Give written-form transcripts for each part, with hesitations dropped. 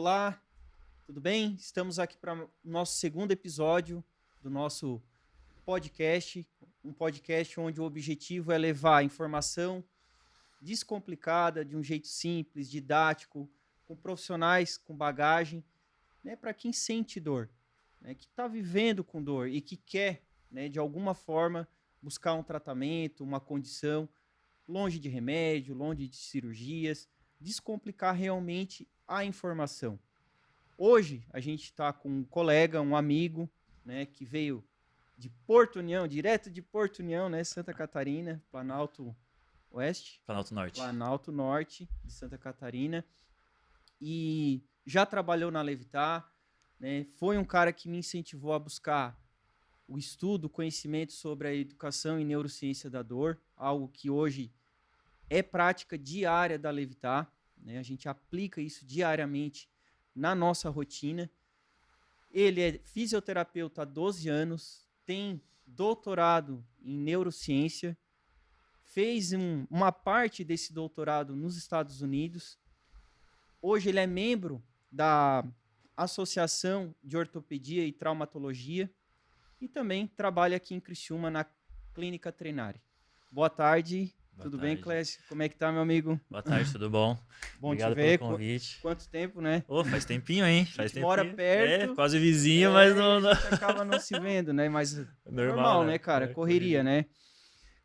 Olá, tudo bem? Estamos aqui para o nosso segundo episódio do nosso podcast, um podcast onde o objetivo é levar a informação descomplicada, de um jeito simples, didático, com profissionais com bagagem, né, para quem sente dor, né, que está vivendo com dor e que quer, né, de alguma forma, buscar um tratamento, uma condição, longe de remédio, longe de cirurgias, descomplicar realmente a informação. Hoje a gente está com um colega, um amigo, né, que veio de Porto União, direto de Porto União, né, Santa Catarina, Planalto Oeste, Planalto Norte. Planalto Norte de Santa Catarina, e já trabalhou na Levitar, né, foi um cara que me incentivou a buscar o estudo, o conhecimento sobre a educação e neurociência da dor, algo que hoje é prática diária da Levitar, né, a gente aplica isso diariamente na nossa rotina. Ele é fisioterapeuta há 12 anos, tem doutorado em neurociência, fez uma parte desse doutorado nos Estados Unidos. Hoje ele é membro da Associação de Ortopedia e Traumatologia e também trabalha aqui em Criciúma na Clínica Trenari. Boa tarde. Tudo bem, Clécio? Como é que tá, meu amigo? Boa tarde, tudo bom? Bom Obrigado te ver. pelo convite. Quanto tempo, né? Faz tempinho, hein? A gente mora perto. Quase vizinho, mas não... A gente acaba não se vendo, né? Mas normal, né, cara? É, correria, né?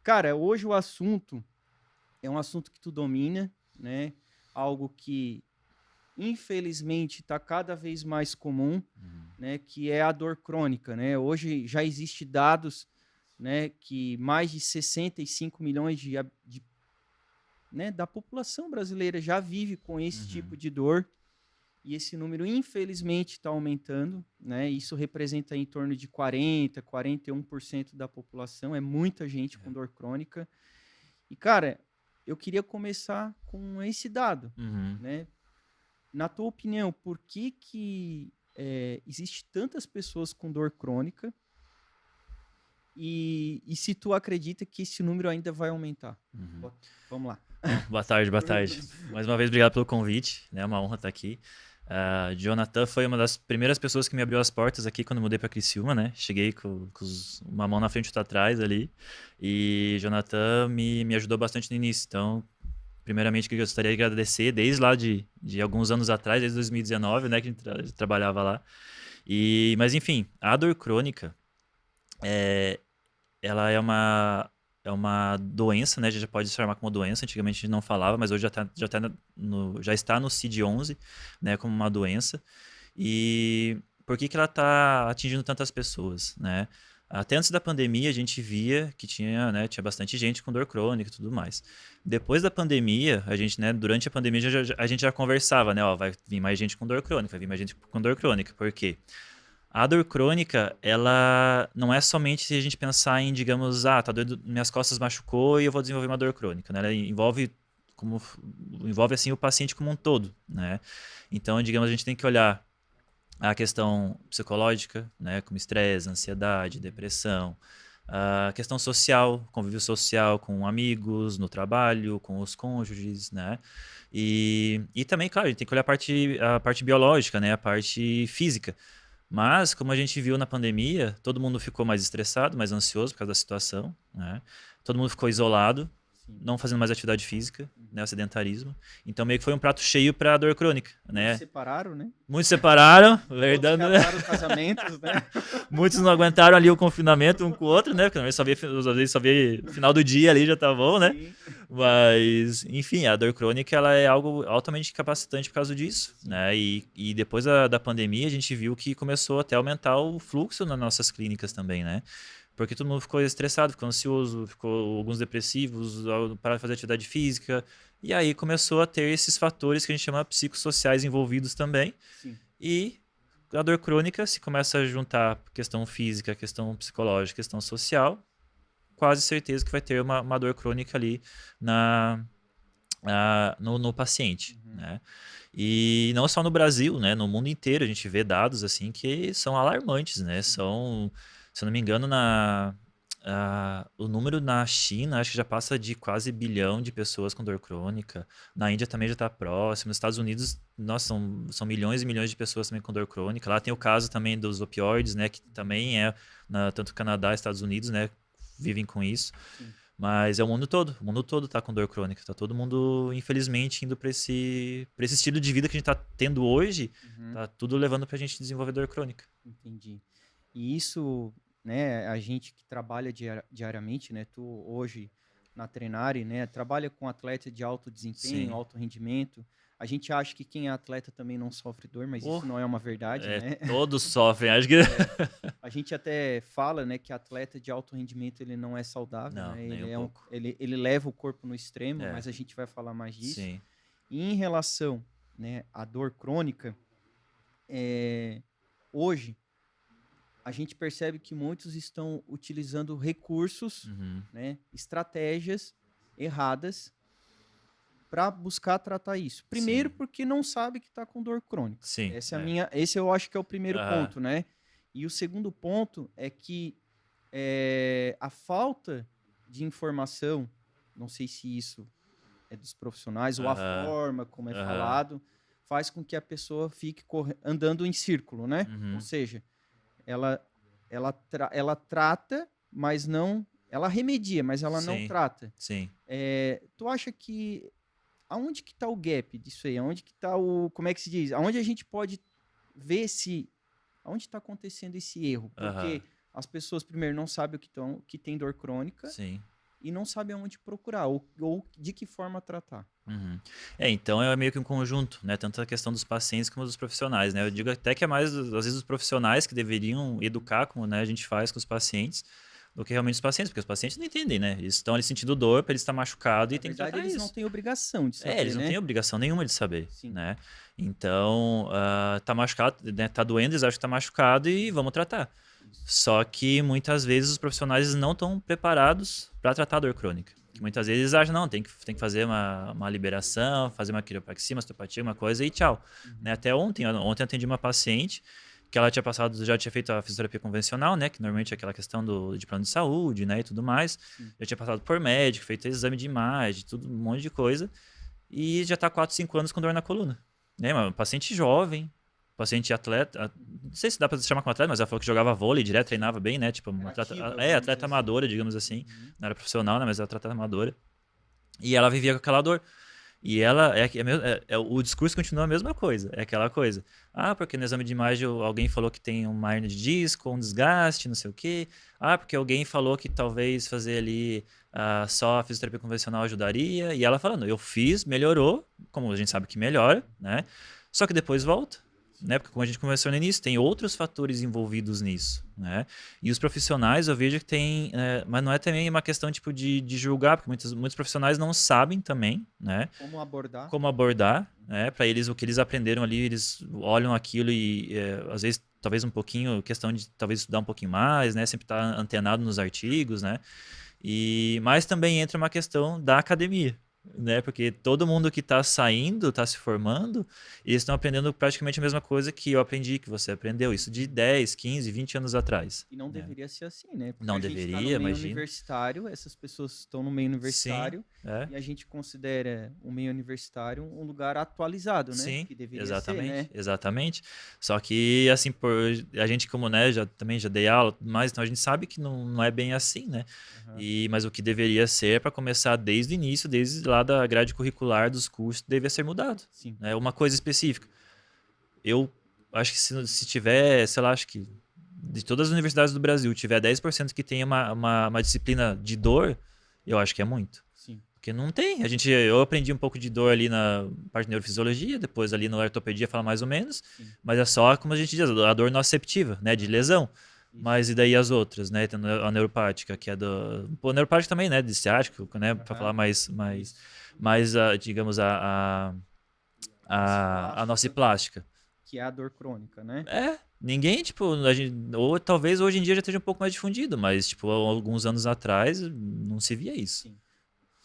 Cara, hoje o assunto é um assunto que tu domina, né? Algo que, infelizmente, está cada vez mais comum, né? Que é a dor crônica, né? Hoje já existe dados, né? Que mais de 65 milhões né, da população brasileira já vive com esse tipo de dor. E esse número, infelizmente, está aumentando, né? Isso representa em torno de 40%, 41% da população. É muita gente com dor crônica. E, cara, eu queria começar com esse dado, né? Na tua opinião, por que existe tantas pessoas com dor crônica? E se tu acredita que esse número ainda vai aumentar? Vamos lá. Boa tarde. Mais uma vez, obrigado pelo convite, né? É uma honra estar aqui. Jonathan foi uma das primeiras pessoas que me abriu as portas aqui quando eu mudei para Criciúma, né? Cheguei com uma mão na frente e outra atrás ali. E Jonathan me ajudou bastante no início. Então, primeiramente, eu gostaria de agradecer desde lá de alguns anos atrás, desde 2019, né? Que a gente trabalhava lá. Mas, enfim, a dor crônica, ela é uma doença, né? A gente já pode se chamar como doença. Antigamente a gente não falava, mas hoje já está no CID-11, né? Como uma doença. E por que ela está atingindo tantas pessoas, né? Até antes da pandemia a gente via que tinha bastante gente com dor crônica e tudo mais. Depois da pandemia, a gente, né, durante a pandemia a gente já conversava, né? Ó, vai vir mais gente com dor crônica, vai vir mais gente com dor crônica. Por quê? A dor crônica, ela não é somente se a gente pensar em, digamos, tá doendo, minhas costas machucou e eu vou desenvolver uma dor crônica, né? Ela envolve assim o paciente como um todo, né? Então, digamos, a gente tem que olhar a questão psicológica, né, como estresse, ansiedade, depressão, a questão social, convívio social com amigos, no trabalho, com os cônjuges, né? E também, claro, a gente tem que olhar a parte biológica, né, a parte física. Mas, como a gente viu na pandemia, todo mundo ficou mais estressado, mais ansioso por causa da situação, né? Todo mundo ficou isolado, não fazendo mais atividade física, né? O sedentarismo. Então, meio que foi um prato cheio para a dor crônica, né? Muitos separaram, né? Muitos separaram, verdade. Outros acabaram os casamentos, né? Muitos não aguentaram ali o confinamento um com o outro, né? Porque às vezes só via final do dia ali já tá bom, né? Sim. Mas, enfim, a dor crônica ela é algo altamente capacitante por causa disso, né? E depois da pandemia a gente viu que começou até a aumentar o fluxo nas nossas clínicas também, né? Porque todo mundo ficou estressado, ficou ansioso, ficou alguns depressivos, para fazer atividade física. E aí começou a ter esses fatores que a gente chama psicossociais envolvidos também. Sim. E a dor crônica se começa a juntar questão física, questão psicológica, questão social, quase certeza que vai ter uma dor crônica ali no paciente, né? E não só no Brasil, né? No mundo inteiro a gente vê dados assim que são alarmantes, né? Se eu não me engano, o número na China, acho que já passa de quase bilhão de pessoas com dor crônica. Na Índia também já está próximo. Nos Estados Unidos, nossa, são milhões e milhões de pessoas também com dor crônica. Lá tem o caso também dos opioides, né? Que também tanto Canadá e Estados Unidos, né? Vivem com isso. Sim. Mas é o mundo todo. O mundo todo tá com dor crônica. Tá todo mundo, infelizmente, indo para esse estilo de vida que a gente tá tendo hoje. Tá tudo levando pra gente desenvolver dor crônica. Entendi. E isso, né, a gente que trabalha diariamente, né, tu hoje na Trenari, né, trabalha com atleta de alto desempenho, Sim. alto rendimento. A gente acha que quem é atleta também não sofre dor, mas isso não é uma verdade, né? Todos sofrem, acho que. A gente até fala, né, que atleta de alto rendimento ele não é saudável, Não, né? nem Ele um pouco. ele leva o corpo no extremo, É. mas a gente vai falar mais disso. Sim. E em relação, né, à dor crônica, hoje a gente percebe que muitos estão utilizando recursos, né, estratégias erradas para buscar tratar isso. Primeiro, Sim. porque não sabe que está com dor crônica. Sim. Esse eu acho que é o primeiro ponto, né? E o segundo ponto é que a falta de informação, não sei se isso é dos profissionais ou a forma como é falado, faz com que a pessoa fique andando em círculo, né? Ou seja, ela trata, mas não... Ela remedia, mas ela não trata. Sim. Tu acha que... Aonde que está o gap disso aí? Aonde que está o... Como é que se diz? Aonde a gente pode ver se... Aonde está acontecendo esse erro? Porque as pessoas, primeiro, não sabem que tem dor crônica. Sim. E não sabem aonde procurar ou de que forma tratar. Então é meio que um conjunto, né? Tanto a questão dos pacientes como dos profissionais, né? Eu digo até que é mais, às vezes, os profissionais que deveriam educar, como, né, a gente faz com os pacientes, do que realmente os pacientes, porque os pacientes não entendem, né? Eles estão ali sentindo dor, ele está machucado e tem que tratar eles isso. não têm obrigação de saber, eles não têm obrigação nenhuma de saber, Sim. né? Então, tá machucado, né? Tá doendo, eles acham que tá machucado e vamos tratar. Só que muitas vezes os profissionais não estão preparados para tratar a dor crônica. Muitas vezes eles acham, não, tem que fazer uma liberação, fazer uma quiropraxia, uma osteopatia, uma coisa e tchau. Né? Até ontem eu atendi uma paciente que ela já tinha feito a fisioterapia convencional, né? Que normalmente é aquela questão de plano de saúde, né? E tudo mais. Já tinha passado por médico, feito exame de imagem, tudo, um monte de coisa. E já tá 4, 5 anos com dor na coluna. Né? Uma paciente jovem, paciente atleta, não sei se dá pra chamar como atleta, mas ela falou que jogava vôlei direto, treinava bem, né? Tipo, uma atleta amadora, digamos assim. Não era profissional, né? Mas era atleta amadora. E ela vivia com aquela dor. E ela, o discurso continua a mesma coisa, é aquela coisa. Ah, porque no exame de imagem alguém falou que tem uma hernia de disco, um desgaste, não sei o quê. Ah, porque alguém falou que talvez fazer ali só a fisioterapia convencional ajudaria. E ela falando, eu fiz, melhorou, como a gente sabe que melhora, né? Só que depois volta. Né? Porque como a gente conversou no início, tem outros fatores envolvidos nisso, né? E os profissionais eu vejo que tem, mas não é também uma questão tipo de julgar, porque muitos profissionais não sabem também, né? Como abordar, né? Para eles o que eles aprenderam ali, eles olham aquilo e às vezes talvez um pouquinho, questão de talvez estudar um pouquinho mais, né? Sempre estar antenado nos artigos, né? Mas também entra uma questão da academia. Né? Porque todo mundo que está saindo, está se formando, eles estão aprendendo praticamente a mesma coisa que eu aprendi, que você aprendeu. Isso de 10, 15, 20 anos atrás. E não deveria ser assim, né? Porque não deveria, tá no meio universitário, essas pessoas estão no meio universitário. Sim, e a gente considera o meio universitário um lugar atualizado, né? Sim, que deveria exatamente, ser, né? exatamente. Só que, assim, a gente como, né, também já dei aula, mas então a gente sabe que não é bem assim, né? Mas o que deveria ser para começar desde o início, desde lá da grade curricular dos cursos, deveria ser mudado. Sim. Né? Uma coisa específica. Eu acho que se tiver, sei lá, acho que de todas as universidades do Brasil, tiver 10% que tenha uma disciplina de dor, eu acho que é muito. Sim. Porque não tem. Eu aprendi um pouco de dor ali na parte de neurofisiologia, depois ali na ortopedia fala mais ou menos, mas é só, como a gente diz, a dor nociceptiva, né, de lesão. Mas e daí as outras, né? Tem a neuropática, que é do... Pô, a neuropática também, né? De ciático, né? Pra falar mais digamos, a nociplástica. Que é a dor crônica, né? Ninguém, tipo, ou talvez hoje em dia já esteja um pouco mais difundido, mas, tipo, alguns anos atrás não se via isso. Sim.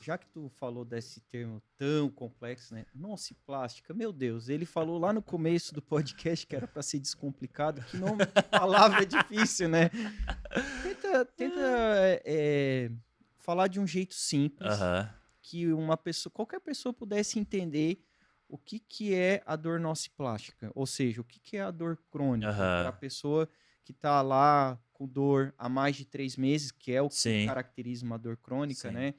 Já que tu falou desse termo tão complexo, né? Nociplástica, meu Deus, ele falou lá no começo do podcast que era para ser descomplicado, que palavra difícil, né? Então, tenta falar de um jeito simples, Aham. que qualquer pessoa pudesse entender o que é a dor nociplástica, ou seja, o que é a dor crônica para a Aham. pessoa que está lá com dor há mais de 3 meses, que é o que Sim. caracteriza uma dor crônica, Sim. né?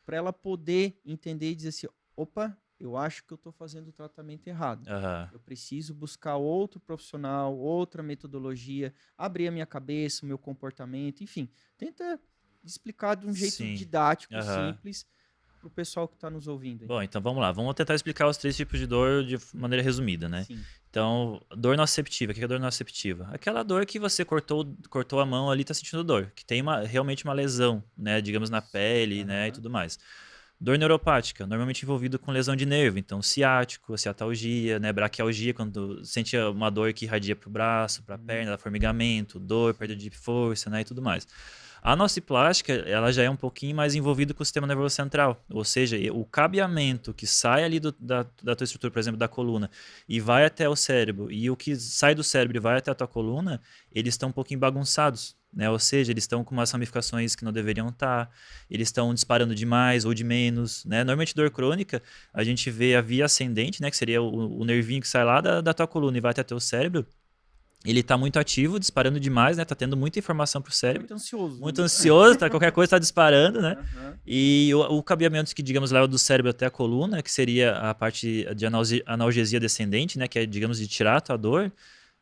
Para ela poder entender e dizer assim, opa, eu acho que eu estou fazendo o tratamento errado. Aham. Eu preciso buscar outro profissional, outra metodologia, abrir a minha cabeça, o meu comportamento, enfim. Tenta explicar de um jeito Sim. didático, Aham. simples, para o pessoal que está nos ouvindo aí. Bom, então vamos lá. Vamos tentar explicar os 3 tipos de dor de maneira resumida, né? Sim. Então, dor nociceptiva. O que é dor nociceptiva? Aquela dor que você cortou a mão ali e tá sentindo dor. Que tem realmente uma lesão, né? Digamos na pele, né? E Aham. tudo mais. Dor neuropática, normalmente envolvido com lesão de nervo. Então, ciático, ciatalgia, né? Braquialgia, quando sente uma dor que irradia pro braço, pra perna, formigamento, dor, perda de força, né? E tudo mais. A nociplástica, ela já é um pouquinho mais envolvida com o sistema nervoso central, ou seja, o cabeamento que sai ali da tua estrutura, por exemplo, da coluna, e vai até o cérebro, e o que sai do cérebro e vai até a tua coluna, eles estão um pouquinho bagunçados, né? Ou seja, eles estão com umas ramificações que não deveriam estar, eles estão disparando de mais ou de menos, né? Normalmente dor crônica, a gente vê a via ascendente, né? Que seria o nervinho que sai lá da tua coluna e vai até o teu cérebro. Ele tá muito ativo, disparando demais, né? Tá tendo muita informação pro cérebro. Muito ansioso. Muito ansioso, tá? Qualquer coisa tá disparando, né? Aham. E o cabeamento que, digamos, leva do cérebro até a coluna, que seria a parte de analgesia descendente, né? Que é, digamos, de tirar a tua dor,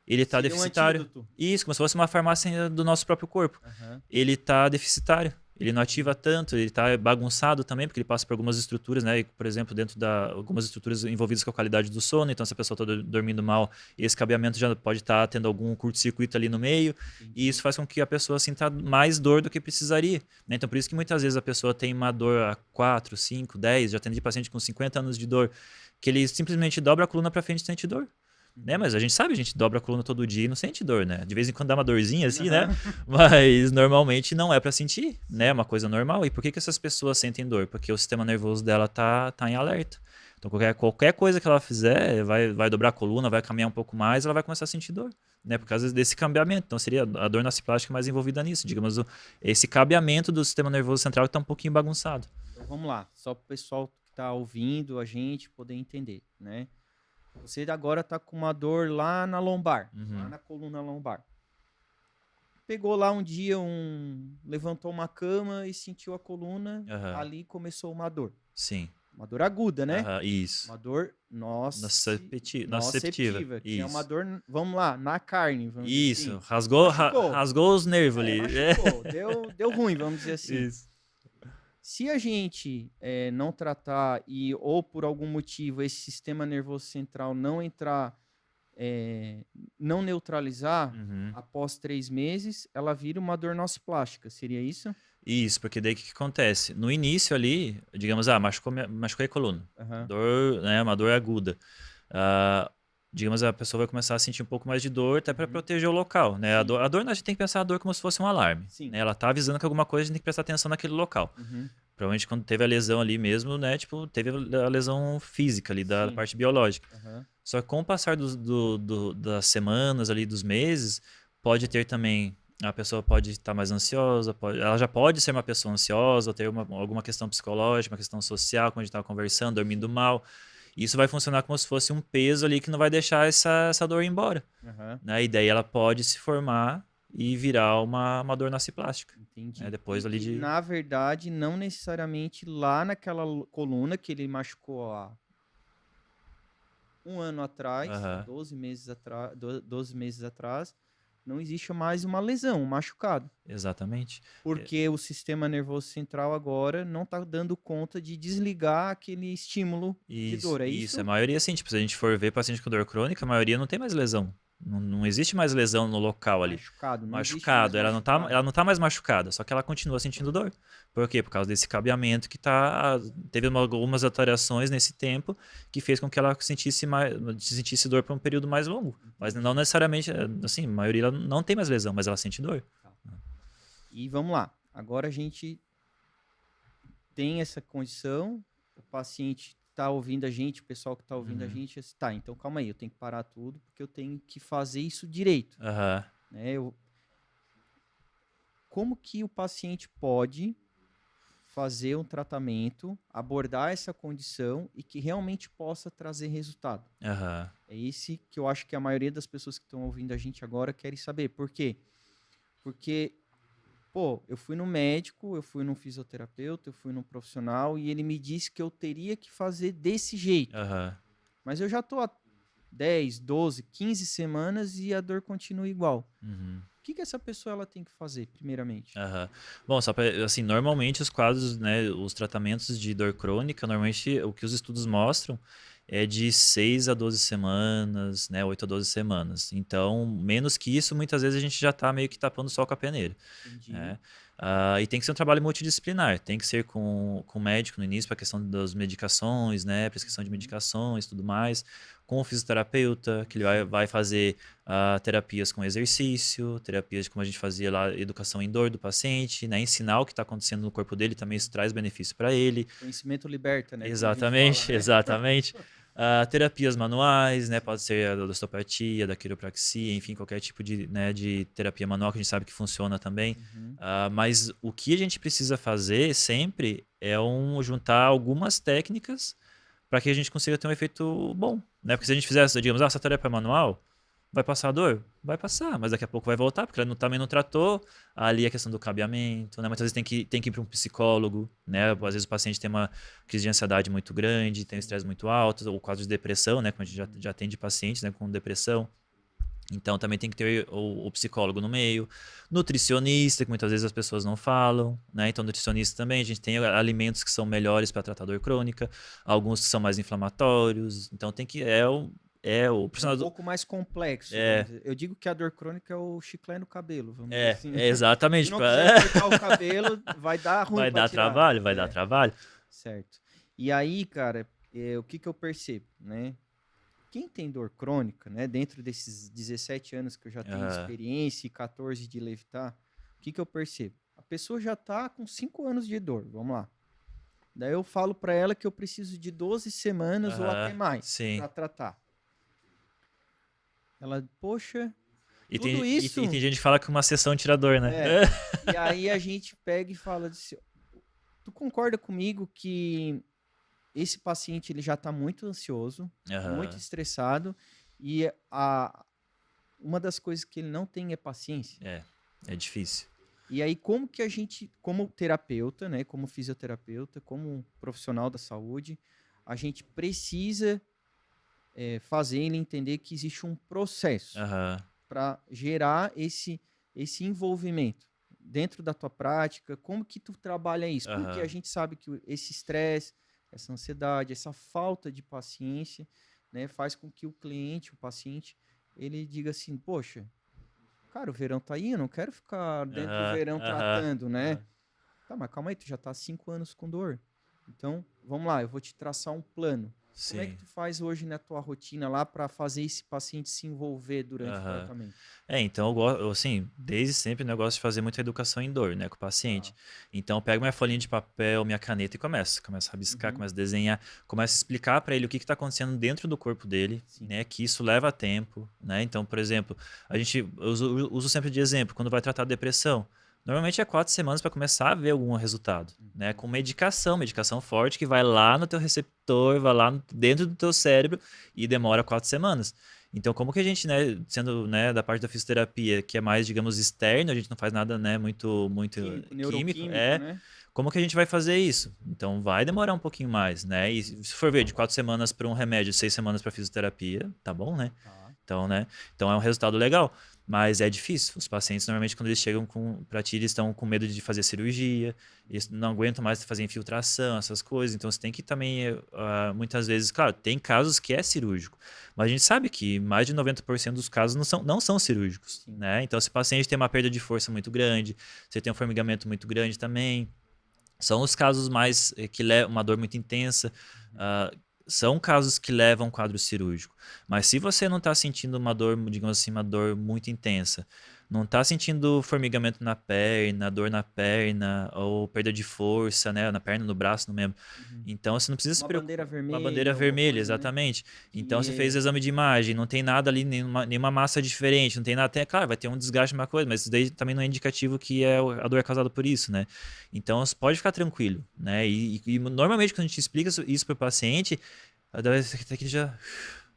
ele tá Seria um deficitário. antídoto. Isso, como se fosse uma farmácia do nosso próprio corpo. Aham. Ele tá deficitário. Ele não ativa tanto, ele tá bagunçado também, porque ele passa por algumas estruturas, né? E, por exemplo, dentro algumas estruturas envolvidas com a qualidade do sono. Então, se a pessoa está dormindo mal, esse cabeamento já pode estar tendo algum curto-circuito ali no meio. Entendi. E isso faz com que a pessoa sinta mais dor do que precisaria, né? Então, por isso que muitas vezes a pessoa tem uma dor há 4, 5, 10, já atendi paciente com 50 anos de dor, que ele simplesmente dobra a coluna para frente e sente dor. Né? Mas a gente sabe, a gente dobra a coluna todo dia e não sente dor, né? De vez em quando dá uma dorzinha assim, né? Mas normalmente não é para sentir, né? É uma coisa normal. E por que essas pessoas sentem dor? Porque o sistema nervoso dela tá em alerta. Então qualquer coisa que ela fizer, vai dobrar a coluna, vai caminhar um pouco mais, ela vai começar a sentir dor, né? Por causa desse cabeamento. Então seria a dor nociplástica mais envolvida nisso, digamos, esse cabeamento do sistema nervoso central que tá um pouquinho bagunçado. Então vamos lá, só para o pessoal que está ouvindo a gente poder entender, né? Você agora está com uma dor lá na lombar, lá na coluna lombar. Pegou lá um dia, levantou uma cama e sentiu a coluna, ali começou uma dor. Sim. Uma dor aguda, né? Isso. Uma dor nociceptiva, Nociceptiva. que é uma dor, vamos lá, na carne. Vamos Isso, dizer assim. rasgou os nervos ali. Machucou, deu ruim, vamos dizer assim. Isso. Se a gente não tratar ou por algum motivo esse sistema nervoso central não entrar, não neutralizar, após 3 meses, ela vira uma dor nociplástica, seria isso? Isso, porque daí o que acontece? No início ali, digamos, machucou a coluna. Aham. Dor, né, uma dor aguda. Digamos, a pessoa vai começar a sentir um pouco mais de dor até para proteger o local, né? A dor, a gente tem que pensar a dor como se fosse um alarme. Sim. Né? Ela tá avisando que alguma coisa a gente tem que prestar atenção naquele local. Provavelmente quando teve a lesão ali mesmo, né? Tipo, teve a lesão física ali, da parte biológica. Só que com o passar das semanas ali, dos meses, pode ter também... A pessoa pode estar mais ansiosa, ela já pode ser uma pessoa ansiosa, ou ter alguma questão psicológica, uma questão social, como a gente estava conversando, dormindo mal. Isso vai funcionar como se fosse um peso ali que não vai deixar essa dor ir embora. Né? E daí ela pode se formar e virar uma dor nociplástica. Entendi. Né? Depois ali de... Na verdade, não necessariamente lá naquela coluna que ele machucou há 1 ano atrás, 12 meses atrás, não existe mais uma lesão, um machucado. Exatamente. Porque o sistema nervoso central agora não está dando conta de desligar aquele estímulo de dor, é isso? Isso, a maioria sim. Tipo, se a gente for ver paciente com dor crônica, a maioria não tem mais lesão. Não existe mais lesão no local ali. Machucado. Ela não tá mais machucada, só que ela continua sentindo dor. Por quê? Por causa desse cabeamento que teve algumas alterações nesse tempo que fez com que ela sentisse dor por um período mais longo. Mas não necessariamente, assim, a maioria ela não tem mais lesão, mas ela sente dor. E vamos lá. Agora a gente tem essa condição, o paciente está ouvindo a gente, o pessoal que está ouvindo a gente, tá, então calma aí, eu tenho que parar tudo, porque eu tenho que fazer isso direito. Né? como que o paciente pode fazer um tratamento, abordar essa condição e que realmente possa trazer resultado. Aham. É esse que eu acho que a maioria das pessoas que estão ouvindo a gente agora querem saber. Por quê? Porque, pô, eu fui no médico, eu fui num fisioterapeuta, eu fui num profissional e ele me disse que eu teria que fazer desse jeito. Aham. Mas eu já tô há 10, 12, 15 semanas e a dor continua igual. Uhum. O que essa pessoa ela tem que fazer, primeiramente? Aham. Bom, só para assim, normalmente os quadros, né, os tratamentos de dor crônica, normalmente o que os estudos mostram é de 6 a 12 semanas, né, 8 a 12 semanas. Então, menos que isso, muitas vezes a gente já está meio que tapando o sol com a peneira, Entendi. né? E tem que ser um trabalho multidisciplinar, tem que ser com o médico no início para a questão das medicações, né, prescrição de medicações e tudo mais, com o fisioterapeuta, que ele vai fazer terapias com exercício, terapias como a gente fazia lá, educação em dor do paciente, né, ensinar o que está acontecendo no corpo dele, também isso traz benefício para ele. Conhecimento liberta, né? Exatamente, Fala, né? exatamente. Terapias manuais, né? Pode ser a da osteopatia, da quiropraxia, enfim, qualquer tipo de, né, de terapia manual que a gente sabe que funciona também. Uhum. Mas o que a gente precisa fazer sempre é juntar algumas técnicas para que a gente consiga ter um efeito bom, né? Porque se a gente fizesse, digamos, essa terapia manual, vai passar a dor? Vai passar, mas daqui a pouco vai voltar, porque ela também não tratou ali a questão do cabeamento, né? Muitas vezes tem que ir para um psicólogo, né? Às vezes o paciente tem uma crise de ansiedade muito grande, tem um estresse muito alto, ou quadro de depressão, né? Como a gente já atende pacientes, né, com depressão. Então também tem que ter o psicólogo no meio, nutricionista, que muitas vezes as pessoas não falam, né? Então nutricionista também, a gente tem alimentos que são melhores para tratar dor crônica, alguns que são mais inflamatórios, então tem que o Um profissional pouco mais complexo, vamos é, dizer. Eu digo que a dor crônica é o chiclete no cabelo, vamos dizer é, assim. é Se exatamente. não quiser cortar o cabelo, vai dar ruim Vai pra dar tirar. trabalho, vai dar trabalho. Certo. E aí, cara, o que eu percebo, né? Quem tem dor crônica, né? Dentro desses 17 anos que eu já tenho experiência e 14 de levitar, o que eu percebo? A pessoa já tá com 5 anos de dor, vamos lá. Daí eu falo pra ela que eu preciso de 12 semanas ou até mais Sim. pra tratar. Ela, poxa, E tudo tem, isso... e tem gente que fala que uma sessão tira dor, né? E aí a gente pega e fala assim, tu concorda comigo que esse paciente ele já está muito ansioso, muito estressado e uma das coisas que ele não tem é paciência. É difícil. E aí como que a gente, como terapeuta, né, como fisioterapeuta, como profissional da saúde, a gente precisa fazer ele entender que existe um processo para gerar esse envolvimento dentro da tua prática. Como que tu trabalha isso? Porque a gente sabe que esse estresse, essa ansiedade, essa falta de paciência, né, faz com que o cliente, o paciente, ele diga assim, poxa, cara, o verão tá aí, eu não quero ficar dentro do verão tratando, né? Tá, mas calma aí, tu já tá há 5 anos com dor. Então, vamos lá, eu vou te traçar um plano. Sim. Como é que tu faz hoje na tua rotina lá para fazer esse paciente se envolver durante o tratamento? Então eu gosto, assim, desde sempre o negócio de fazer muita educação em dor, né, com o paciente. Então eu pego minha folhinha de papel, minha caneta e começo a rabiscar, começo a desenhar, começo a explicar para ele o que está acontecendo dentro do corpo dele, né, que isso leva tempo, né? Então, por exemplo, eu uso sempre de exemplo, quando vai tratar depressão, normalmente é 4 semanas para começar a ver algum resultado, né? Com medicação forte que vai lá no teu receptor, vai lá dentro do teu cérebro e demora 4 semanas. Então, como que a gente, né, sendo, né, da parte da fisioterapia, que é mais, digamos, externo, a gente não faz nada, né, muito químico, né? Como que a gente vai fazer isso? Então, vai demorar um pouquinho mais, né? E se for ver de 4 semanas para um remédio, 6 semanas para fisioterapia, tá bom, né? Então, né? Então é um resultado legal. Mas é difícil. Os pacientes, normalmente, quando eles chegam para ti, eles estão com medo de fazer cirurgia, eles não aguentam mais fazer infiltração, essas coisas. Então, você tem que também, muitas vezes, claro, tem casos que é cirúrgico, mas a gente sabe que mais de 90% dos casos não são cirúrgicos, né? Então, se o paciente tem uma perda de força muito grande, você tem um formigamento muito grande também, são os casos mais que levam uma dor muito intensa, são casos que levam quadro cirúrgico. Mas se você não está sentindo uma dor, digamos assim, uma dor muito intensa, não está sentindo formigamento na perna, dor na perna, ou perda de força, né? Na perna, no braço, não lembro. Uhum. Então você não precisa se Uma preocupar. bandeira Uma bandeira vermelha, alguma vermelha, coisa, né? exatamente. Então você fez o Que exame de imagem, não tem nada ali, nenhuma massa diferente, não tem nada. Tem, claro, vai ter um desgaste, uma coisa, mas isso daí também não é indicativo que a dor é causada por isso, né? Então você pode ficar tranquilo, né? E normalmente quando a gente explica isso para o paciente, até que já.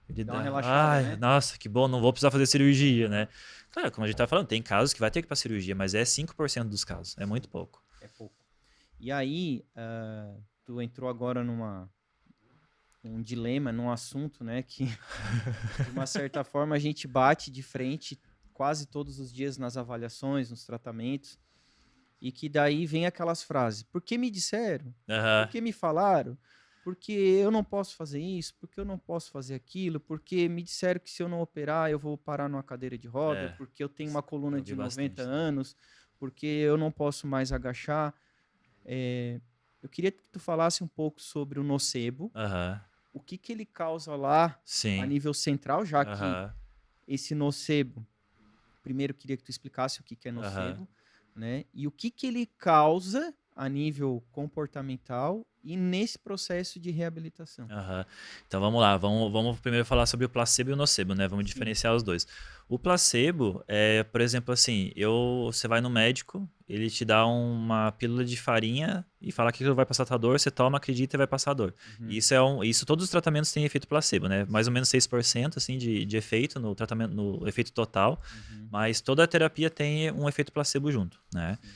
Ele dá uma dá, relaxada, ai, né? nossa, que bom, não vou precisar fazer cirurgia, né? Claro, como a gente tá falando, tem casos que vai ter que ir pra cirurgia, mas é 5% dos casos, é muito pouco. É pouco. E aí, tu entrou agora um dilema, num assunto, né, que de uma certa forma a gente bate de frente quase todos os dias nas avaliações, nos tratamentos, e que daí vem aquelas frases: por que me disseram? Por Aham, que me falaram? Porque eu não posso fazer isso, porque eu não posso fazer aquilo, porque me disseram que se eu não operar eu vou parar numa cadeira de roda, é, porque eu tenho uma coluna eu vi de 90 bastante também. anos, porque eu não posso mais agachar. Eu queria que tu falasse um pouco sobre o nocebo, Aham, o que que ele causa lá a sim, nível central, já que aham, esse nocebo, primeiro eu queria que tu explicasse o que que é aham. nocebo, né? E o que que ele causa a nível comportamental e nesse processo de reabilitação. Aham. Então vamos lá, vamos primeiro falar sobre o placebo e o nocebo, né? Vamos Sim. diferenciar os dois. O placebo é, por exemplo, assim, você vai no médico, ele te dá uma pílula de farinha e fala que aquilo vai passar a tua dor, você toma, acredita e vai passar a dor. Uhum. Isso todos os tratamentos têm efeito placebo, né? Mais ou menos 6% assim de efeito no tratamento, no efeito total, Uhum. mas toda a terapia tem um efeito placebo junto, né? Sim.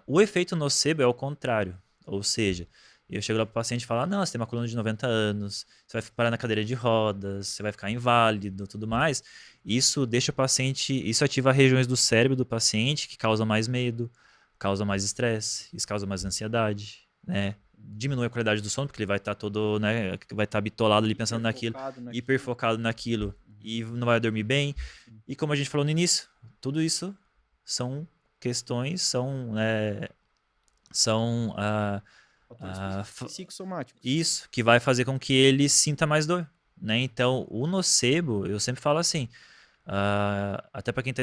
O efeito nocebo é o contrário, ou seja, eu chego lá pro paciente e falo, não, você tem uma coluna de 90 anos, você vai parar na cadeira de rodas, você vai ficar inválido, tudo mais. Isso deixa o paciente, isso ativa regiões do cérebro do paciente que causam mais medo, causa mais estresse, isso causa mais ansiedade, né? Diminui a qualidade do sono, porque ele vai estar todo, né, vai estar bitolado ali pensando naquilo, Hiperfocado hiper naquilo. focado naquilo Uhum. e não vai dormir bem. Sim. E como a gente falou no início, tudo isso são questões, são Fatores ah, psicossomáticos. isso que vai fazer com que ele sinta mais dor, né? Então, o nocebo, eu sempre falo assim, até para quem tá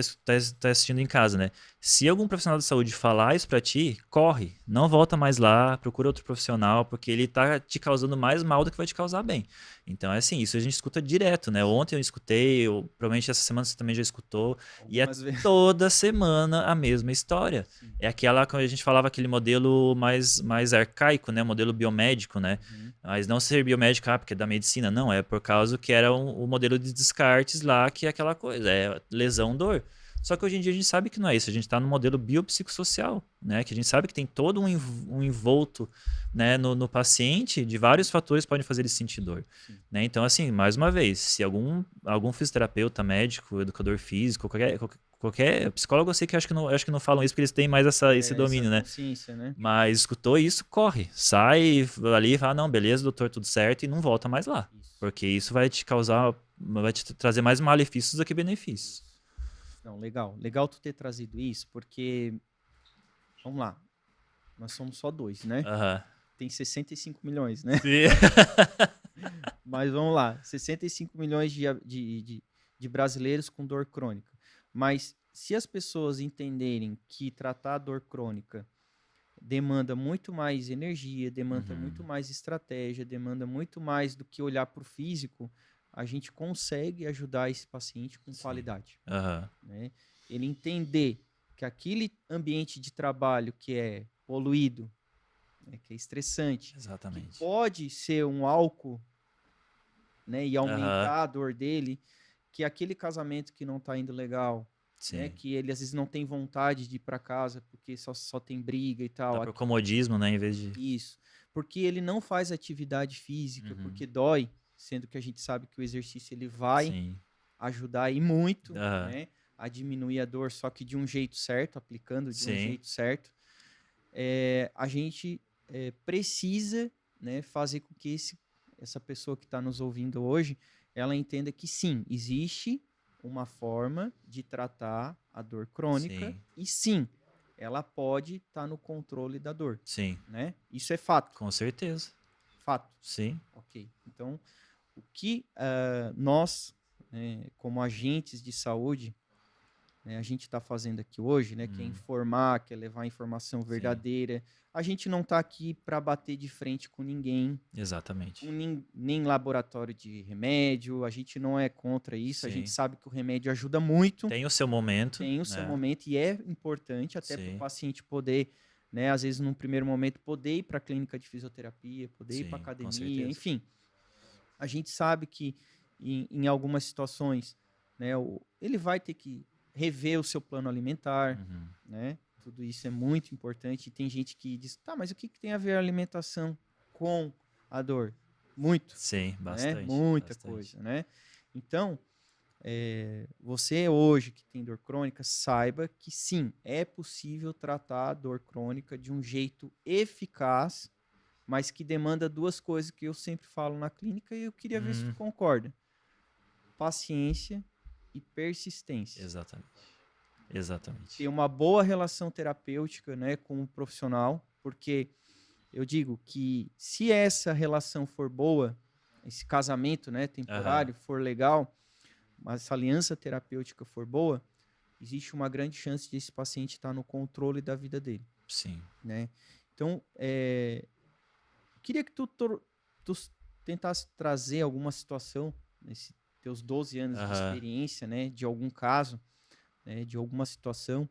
assistindo em casa, né? Se algum profissional de saúde falar isso para ti, corre, não volta mais lá, procura outro profissional, porque ele tá te causando mais mal do que vai te causar bem. Então, é assim, isso a gente escuta direto, né? Ontem eu escutei, provavelmente essa semana você também já escutou, e é Algumas vezes. toda semana a mesma história. Sim. É aquela que a gente falava, aquele modelo mais arcaico, né? Modelo biomédico, né? Uhum. Mas não ser biomédico, porque é da medicina, não. É por causa que era o modelo de descartes lá, que é aquela coisa, é lesão, dor. Só que hoje em dia a gente sabe que não é isso. A gente está no modelo biopsicossocial, né? Que a gente sabe que tem todo um envolto, né, no paciente de vários fatores que podem fazer ele sentir dor. Sim. Né? Então, assim, mais uma vez, se algum fisioterapeuta, médico, educador físico, qualquer psicólogo, eu sei que acho que não falam isso porque eles têm mais esse Essa domínio, né? consciência, né? Mas escutou isso, corre. Sai ali e fala, não, beleza, doutor, tudo certo, e não volta mais lá. Isso. Porque isso vai te causar, vai te trazer mais malefícios do que benefícios. Isso. Não, legal. Legal tu ter trazido isso, porque, vamos lá, nós somos só dois, né? Aham. Tem 65 milhões, né? Sim. Mas vamos lá, 65 milhões de brasileiros com dor crônica. Mas se as pessoas entenderem que tratar a dor crônica demanda muito mais energia, demanda muito Uhum. mais estratégia, demanda muito mais do que olhar para o físico, a gente consegue ajudar esse paciente com Sim. qualidade, Aham. né? Ele entender que aquele ambiente de trabalho que é poluído, né, que é estressante, que Exatamente. pode ser um álcool, né, e Aham. aumentar a dor dele, que aquele casamento que não está indo legal, né, Sim. que ele às vezes não tem vontade de ir para casa porque só tem briga e Tá tal. por comodismo, né, em vez de... Isso. Porque ele não faz atividade física, Uhum. porque dói, sendo que a gente sabe que o exercício ele vai Sim. ajudar e muito, Aham. né, a diminuir a dor, só que de um jeito certo, aplicando de um Sim. jeito certo. A gente precisa, né, fazer com que essa pessoa que está nos ouvindo hoje, ela entenda que sim, existe uma forma de tratar a dor crônica Sim. e sim, ela pode estar no controle da dor, Sim. né? Isso é fato, Com certeza. fato. Sim. Ok. Então, o que nós, né, como agentes de saúde, né, a gente está fazendo aqui hoje, né, que é informar, que é levar a informação verdadeira. A gente não está aqui para bater de frente com ninguém, Exatamente. com nem laboratório de remédio, a gente não é contra isso, a gente Sim. sabe que o remédio ajuda muito, Tem o seu momento, tem o seu né? momento e é importante até para o Sim. paciente poder, né, às vezes num primeiro momento, poder ir para a clínica de fisioterapia, poder ir para Sim, com academia, certeza. enfim. A gente sabe que em algumas situações, né, ele vai ter que rever o seu plano alimentar, né? Tudo isso é muito importante. E tem gente que diz, tá, mas o que tem a ver a alimentação com a dor? Muito. Sim, Né? bastante. Muita bastante. coisa, né? Então, você hoje que tem dor crônica, saiba que sim, é possível tratar a dor crônica de um jeito eficaz, mas que demanda duas coisas que eu sempre falo na clínica e eu queria ver se tu concorda. Paciência e persistência. Exatamente. Ter uma boa relação terapêutica, né, com o profissional, porque eu digo que se essa relação for boa, esse casamento, né, temporário, for legal, mas essa aliança terapêutica for boa, existe uma grande chance de esse paciente estar no controle da vida dele. Sim. Né? Então, queria que tu tentasse trazer alguma situação, nesses teus 12 anos de experiência, né, de algum caso, né, de alguma situação.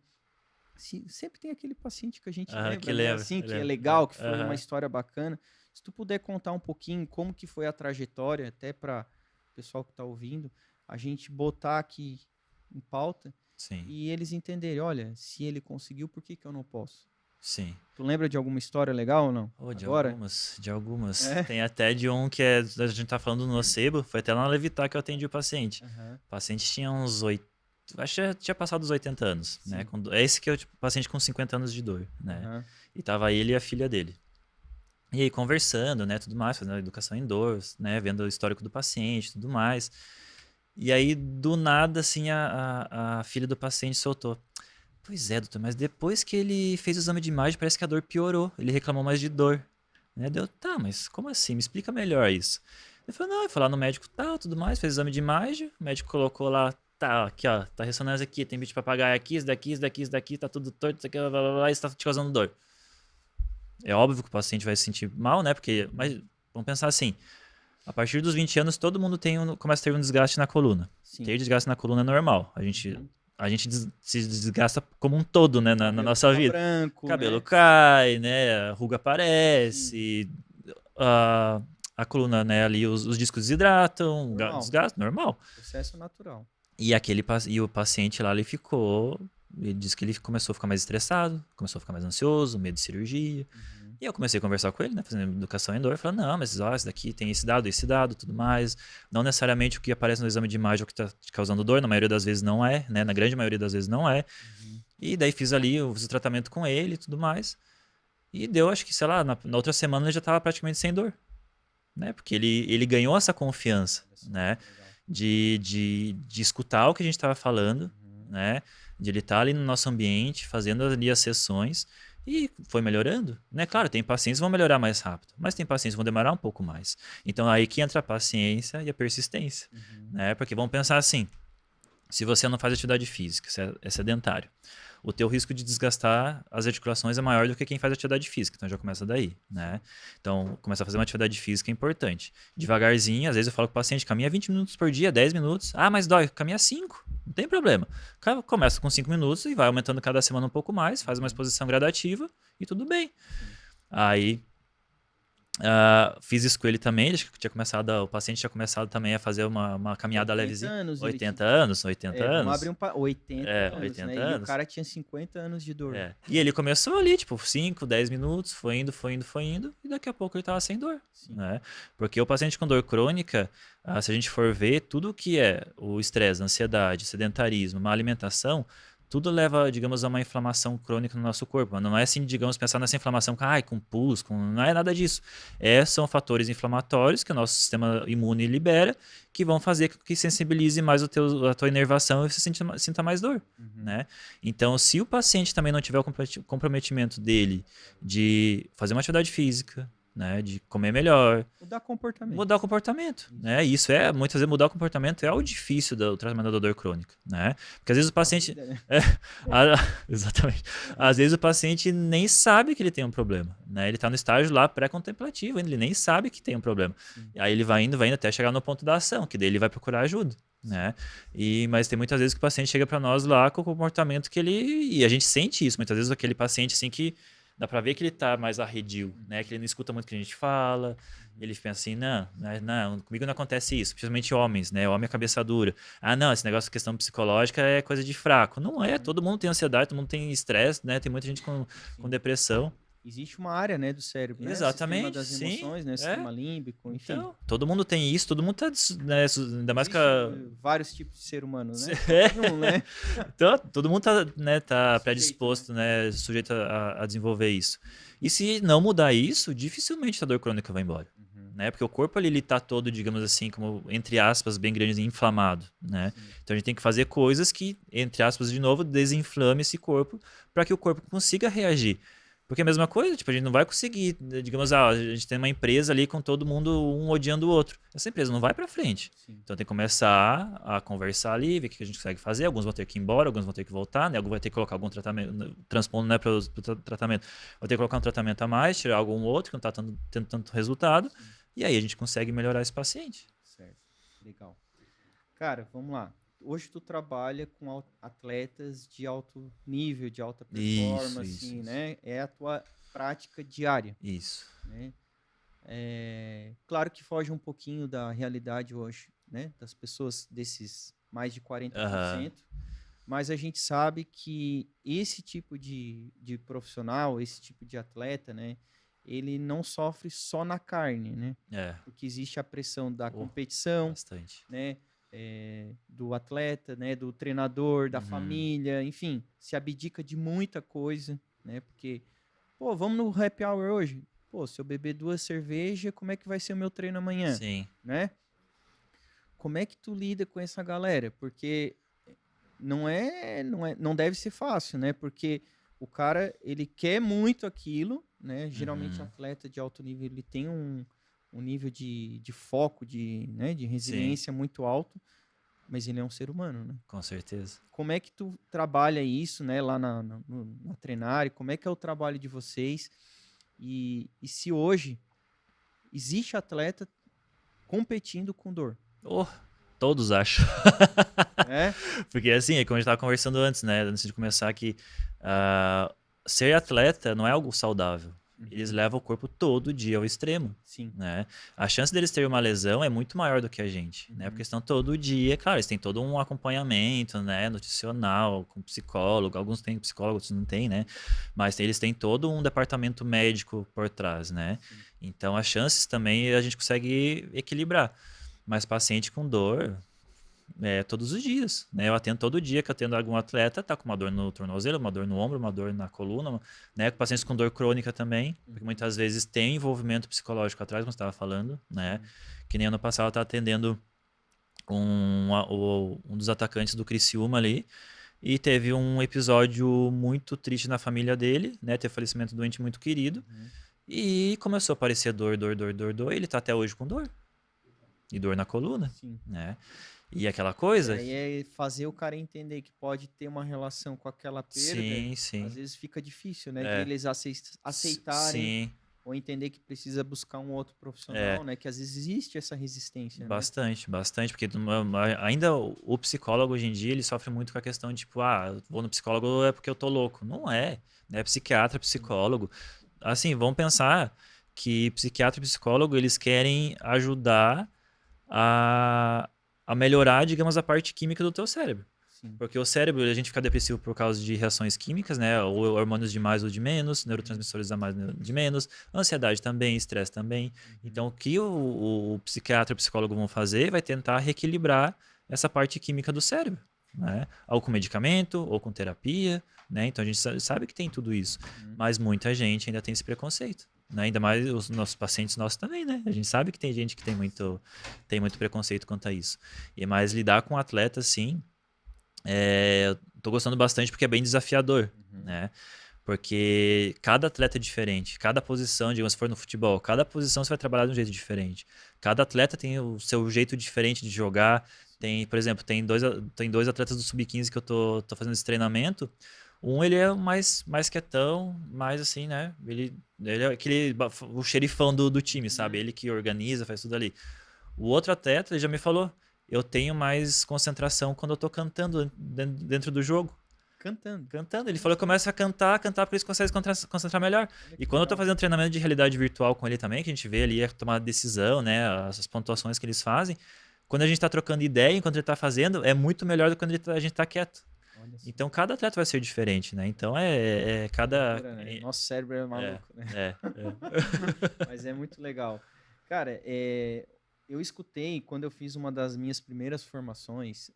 Sempre tem aquele paciente que a gente lembra, que né, lembra, assim, que é lembra. legal, que foi uma história bacana. Se tu puder contar um pouquinho como que foi a trajetória, até para o pessoal que está ouvindo, a gente botar aqui em pauta. Sim. E eles entenderem, olha, se ele conseguiu, por que que eu não posso? Sim. Tu lembra de alguma história legal ou não? De Agora? algumas. Tem até de um que a gente tá falando no nocebo, foi até lá na Levitar que eu atendi o paciente. O paciente tinha uns 8, acho que já tinha passado os 80 anos, né? É esse que é o tipo, paciente com 50 anos de dor, né? E tava ele e a filha dele. E aí conversando, né, tudo mais, fazendo a educação em dor, né, vendo o histórico do paciente, tudo mais. E aí, do nada, assim, a filha do paciente soltou. Pois é, doutor, mas depois que ele fez o exame de imagem, parece que a dor piorou. Ele reclamou mais de dor. Né? Deu, tá, mas como assim? Me explica melhor isso. Ele falou, não, eu fui lá no médico, tal, tudo mais, fez o exame de imagem, o médico colocou lá, tá, aqui, ó, tá ressonância aqui, tem bicho de papagaio aqui, isso daqui, isso daqui, isso daqui, tá tudo torto, isso aqui, blá, blá, blá, isso tá te causando dor. É óbvio que o paciente vai se sentir mal, né? Porque, mas vamos pensar assim, a partir dos 20 anos, todo mundo começa a ter um desgaste na coluna. Sim. Ter desgaste na coluna é normal. A gente se desgasta como um todo, né, na nossa vida. Branco, cabelo né? cai, né, a ruga aparece, a coluna, né, ali os discos desidratam, desgaste, normal. Processo natural. E o paciente lá, ele disse que ele começou a ficar mais estressado, começou a ficar mais ansioso, medo de cirurgia. E eu comecei a conversar com ele, né, fazendo educação em dor, falando, não, mas esse daqui tem esse dado, tudo mais. Não necessariamente o que aparece no exame de imagem é o que está te causando dor, na maioria das vezes não é, né, na grande maioria das vezes não é. E daí fiz o tratamento com ele e tudo mais. E deu, acho que, sei lá, na outra semana ele já estava praticamente sem dor. Né, porque ele ganhou essa confiança, né, de escutar o que a gente estava falando, né, de ele estar ali no nosso ambiente, fazendo ali as sessões. E foi melhorando, né? Claro, tem pacientes que vão melhorar mais rápido, mas tem pacientes que vão demorar um pouco mais. Então aí que entra a paciência e a persistência, né? Porque vamos pensar assim, se você não faz atividade física, você é sedentário, o teu risco de desgastar as articulações é maior do que quem faz atividade física, então já começa daí, né? Então, começar a fazer uma atividade física é importante. Devagarzinho, às vezes eu falo com o paciente, caminha 20 minutos por dia, 10 minutos. Ah, mas dói, caminha 5, não tem problema. Começa com 5 minutos e vai aumentando cada semana um pouco mais, faz uma exposição gradativa e tudo bem. Aí, fiz isso com ele também, o paciente tinha começado também a fazer uma caminhada levezinha. 80 anos. Vamos abrir 80 anos, 80 né? anos. E o cara tinha 50 anos de dor. E ele começou ali, tipo, 5, 10 minutos, foi indo, e daqui a pouco ele tava sem dor. Né? Porque o paciente com dor crônica, se a gente for ver, tudo que é o estresse, ansiedade, sedentarismo, má alimentação, tudo leva, digamos, a uma inflamação crônica no nosso corpo. Não é assim, digamos, pensar nessa inflamação com pus, não é nada disso. São fatores inflamatórios que o nosso sistema imune libera, que vão fazer com que sensibilize mais a tua inervação e você sinta mais dor. Né? Então, se o paciente também não tiver o comprometimento dele de fazer uma atividade física, né? De comer melhor, Mudar comportamento. mudar o comportamento, né? Isso é, muitas vezes, mudar o comportamento é o difícil do tratamento da dor crônica, né? Porque às vezes o paciente... Vida, né? Exatamente. Às vezes o paciente nem sabe que ele tem um problema, né? Ele tá no estágio lá pré-contemplativo, ele nem sabe que tem um problema. Sim. Aí ele vai indo até chegar no ponto da ação, que daí ele vai procurar ajuda, né? Mas tem muitas vezes que o paciente chega para nós lá com o comportamento que ele... E a gente sente isso, muitas vezes aquele paciente assim que dá pra ver que ele tá mais arredio, né? Que ele não escuta muito o que a gente fala. Ele pensa assim, não, comigo não acontece isso. Principalmente homens, né? Homem é cabeça dura. Ah, não, esse negócio de questão psicológica é coisa de fraco. Não é, todo mundo tem ansiedade, todo mundo tem estresse, né? Tem muita gente com depressão. Existe uma área, né, do cérebro, né? Exatamente, Sistema das sim, emoções, né? Sistema límbico, enfim. Então, todo mundo tem isso, todo mundo tá, né? Ainda mais que vários tipos de ser humano, né? Né? Então, todo mundo tá, né, Sujeito, predisposto, né, sujeito a desenvolver isso. E se não mudar isso, dificilmente a dor crônica vai embora. Né? Porque o corpo ali, ele tá todo, digamos assim, como, entre aspas, bem grande, inflamado, né? Então a gente tem que fazer coisas que, entre aspas, de novo, desinflame esse corpo para que o corpo consiga reagir. Porque é a mesma coisa, tipo, a gente não vai conseguir, digamos, a gente tem uma empresa ali com todo mundo um odiando o outro. Essa empresa não vai para frente. Sim. Então tem que começar a conversar ali, ver o que a gente consegue fazer. Alguns vão ter que ir embora, alguns vão ter que voltar, né? Alguns vai ter que colocar algum tratamento, transpondo, né, para o tratamento. Vai ter que colocar um tratamento a mais, tirar algum outro que não está tendo tanto resultado. Sim. E aí a gente consegue melhorar esse paciente. Certo, legal. Cara, vamos lá. Hoje tu trabalha com atletas de alto nível, de alta performance, isso. Né? É a tua prática diária. Isso. Né? Claro que foge um pouquinho da realidade hoje, né? Das pessoas, desses mais de 40%, mas a gente sabe que esse tipo de profissional, esse tipo de atleta, né? Ele não sofre só na carne, né? Porque existe a pressão da competição, bastante. Né? Do atleta, né? Do treinador, da família, enfim, se abdica de muita coisa, né? Porque, pô, vamos no happy hour hoje? Pô, se eu beber 2 cervejas, como é que vai ser o meu treino amanhã? Sim. Né? Como é que tu lida com essa galera? Porque não deve ser fácil, né? Porque o cara, ele quer muito aquilo, né? Geralmente, atleta de alto nível, ele tem um nível de foco, né? De resiliência muito alto, mas ele é um ser humano, né? Com certeza. Como é que tu trabalha isso, né? Lá na Trenário, como é que é o trabalho de vocês? E se hoje existe atleta competindo com dor? Todos acham. Porque assim, é como a gente estava conversando antes, né? Antes de começar aqui, ser atleta não é algo saudável. Eles levam o corpo todo dia ao extremo. Sim. Né? A chance deles terem uma lesão é muito maior do que a gente, né? Porque estão todo dia, claro, eles têm todo um acompanhamento, né? Nutricional, com psicólogo, alguns têm psicólogo, outros não têm, né? Mas eles têm todo um departamento médico por trás, né? Sim. Então as chances também a gente consegue equilibrar. Mas paciente com dor, todos os dias, né? Eu atendo todo dia que eu atendo algum atleta, tá com uma dor no tornozelo, uma dor no ombro, uma dor na coluna, né? Com pacientes com dor crônica também, porque muitas vezes tem envolvimento psicológico atrás, como você estava falando, né? Que nem ano passado eu estava atendendo um dos atacantes do Criciúma ali, e teve um episódio muito triste na família dele, né? Teve falecimento de um ente muito querido, e começou a aparecer dor, e ele tá até hoje com dor. E dor na coluna, Sim. Né? E aquela coisa... E aí é fazer o cara entender que pode ter uma relação com aquela perda. Sim. Às vezes fica difícil, né? De eles aceitarem. Sim. Ou entender que precisa buscar um outro profissional, né? Que às vezes existe essa resistência. Bastante. Porque ainda o psicólogo hoje em dia, ele sofre muito com a questão de, tipo, vou no psicólogo é porque eu tô louco. Não é. Né? Psiquiatra, psicólogo. Assim, vamos pensar que psiquiatra e psicólogo, eles querem ajudar a melhorar, digamos, a parte química do teu cérebro. Sim. Porque o cérebro, a gente fica depressivo por causa de reações químicas, né? Ou hormônios de mais ou de menos, neurotransmissores a mais ou de menos, ansiedade também, estresse também. Então, o que o psiquiatra e o psicólogo vão fazer vai tentar reequilibrar essa parte química do cérebro, né? Ou com medicamento, ou com terapia, né? Então, a gente sabe que tem tudo isso. Mas muita gente ainda tem esse preconceito. Né? Ainda mais os nossos pacientes nossos também, né? A gente sabe que tem gente que tem muito preconceito quanto a isso. Mas lidar com atleta, sim, eu tô gostando bastante porque é bem desafiador, né? Porque cada atleta é diferente, cada posição, digamos, se for no futebol, cada posição você vai trabalhar de um jeito diferente. Cada atleta tem o seu jeito diferente de jogar. Tem, por exemplo, tem dois atletas do Sub-15 que eu tô fazendo esse treinamento. Um, ele é mais quietão, mais assim, né? Ele é o xerifão do time, sabe? Ele que organiza, faz tudo ali. O outro atleta, ele já me falou, eu tenho mais concentração quando eu tô cantando dentro do jogo. Cantando. Ele falou que começa a cantar porque eles conseguem se concentrar melhor. Olha que E quando eu tô legal. fazendo treinamento de realidade virtual com ele também, que a gente vê ali a tomar decisão, né? As pontuações que eles fazem. Quando a gente tá trocando ideia enquanto ele tá fazendo, é muito melhor do que quando a gente tá quieto. Olha só. Então cada atleta vai ser diferente, né? Então cada. Loucura, né? Nosso cérebro é É, maluco, né? é. Mas é muito legal. Cara, eu escutei quando eu fiz uma das minhas primeiras formações,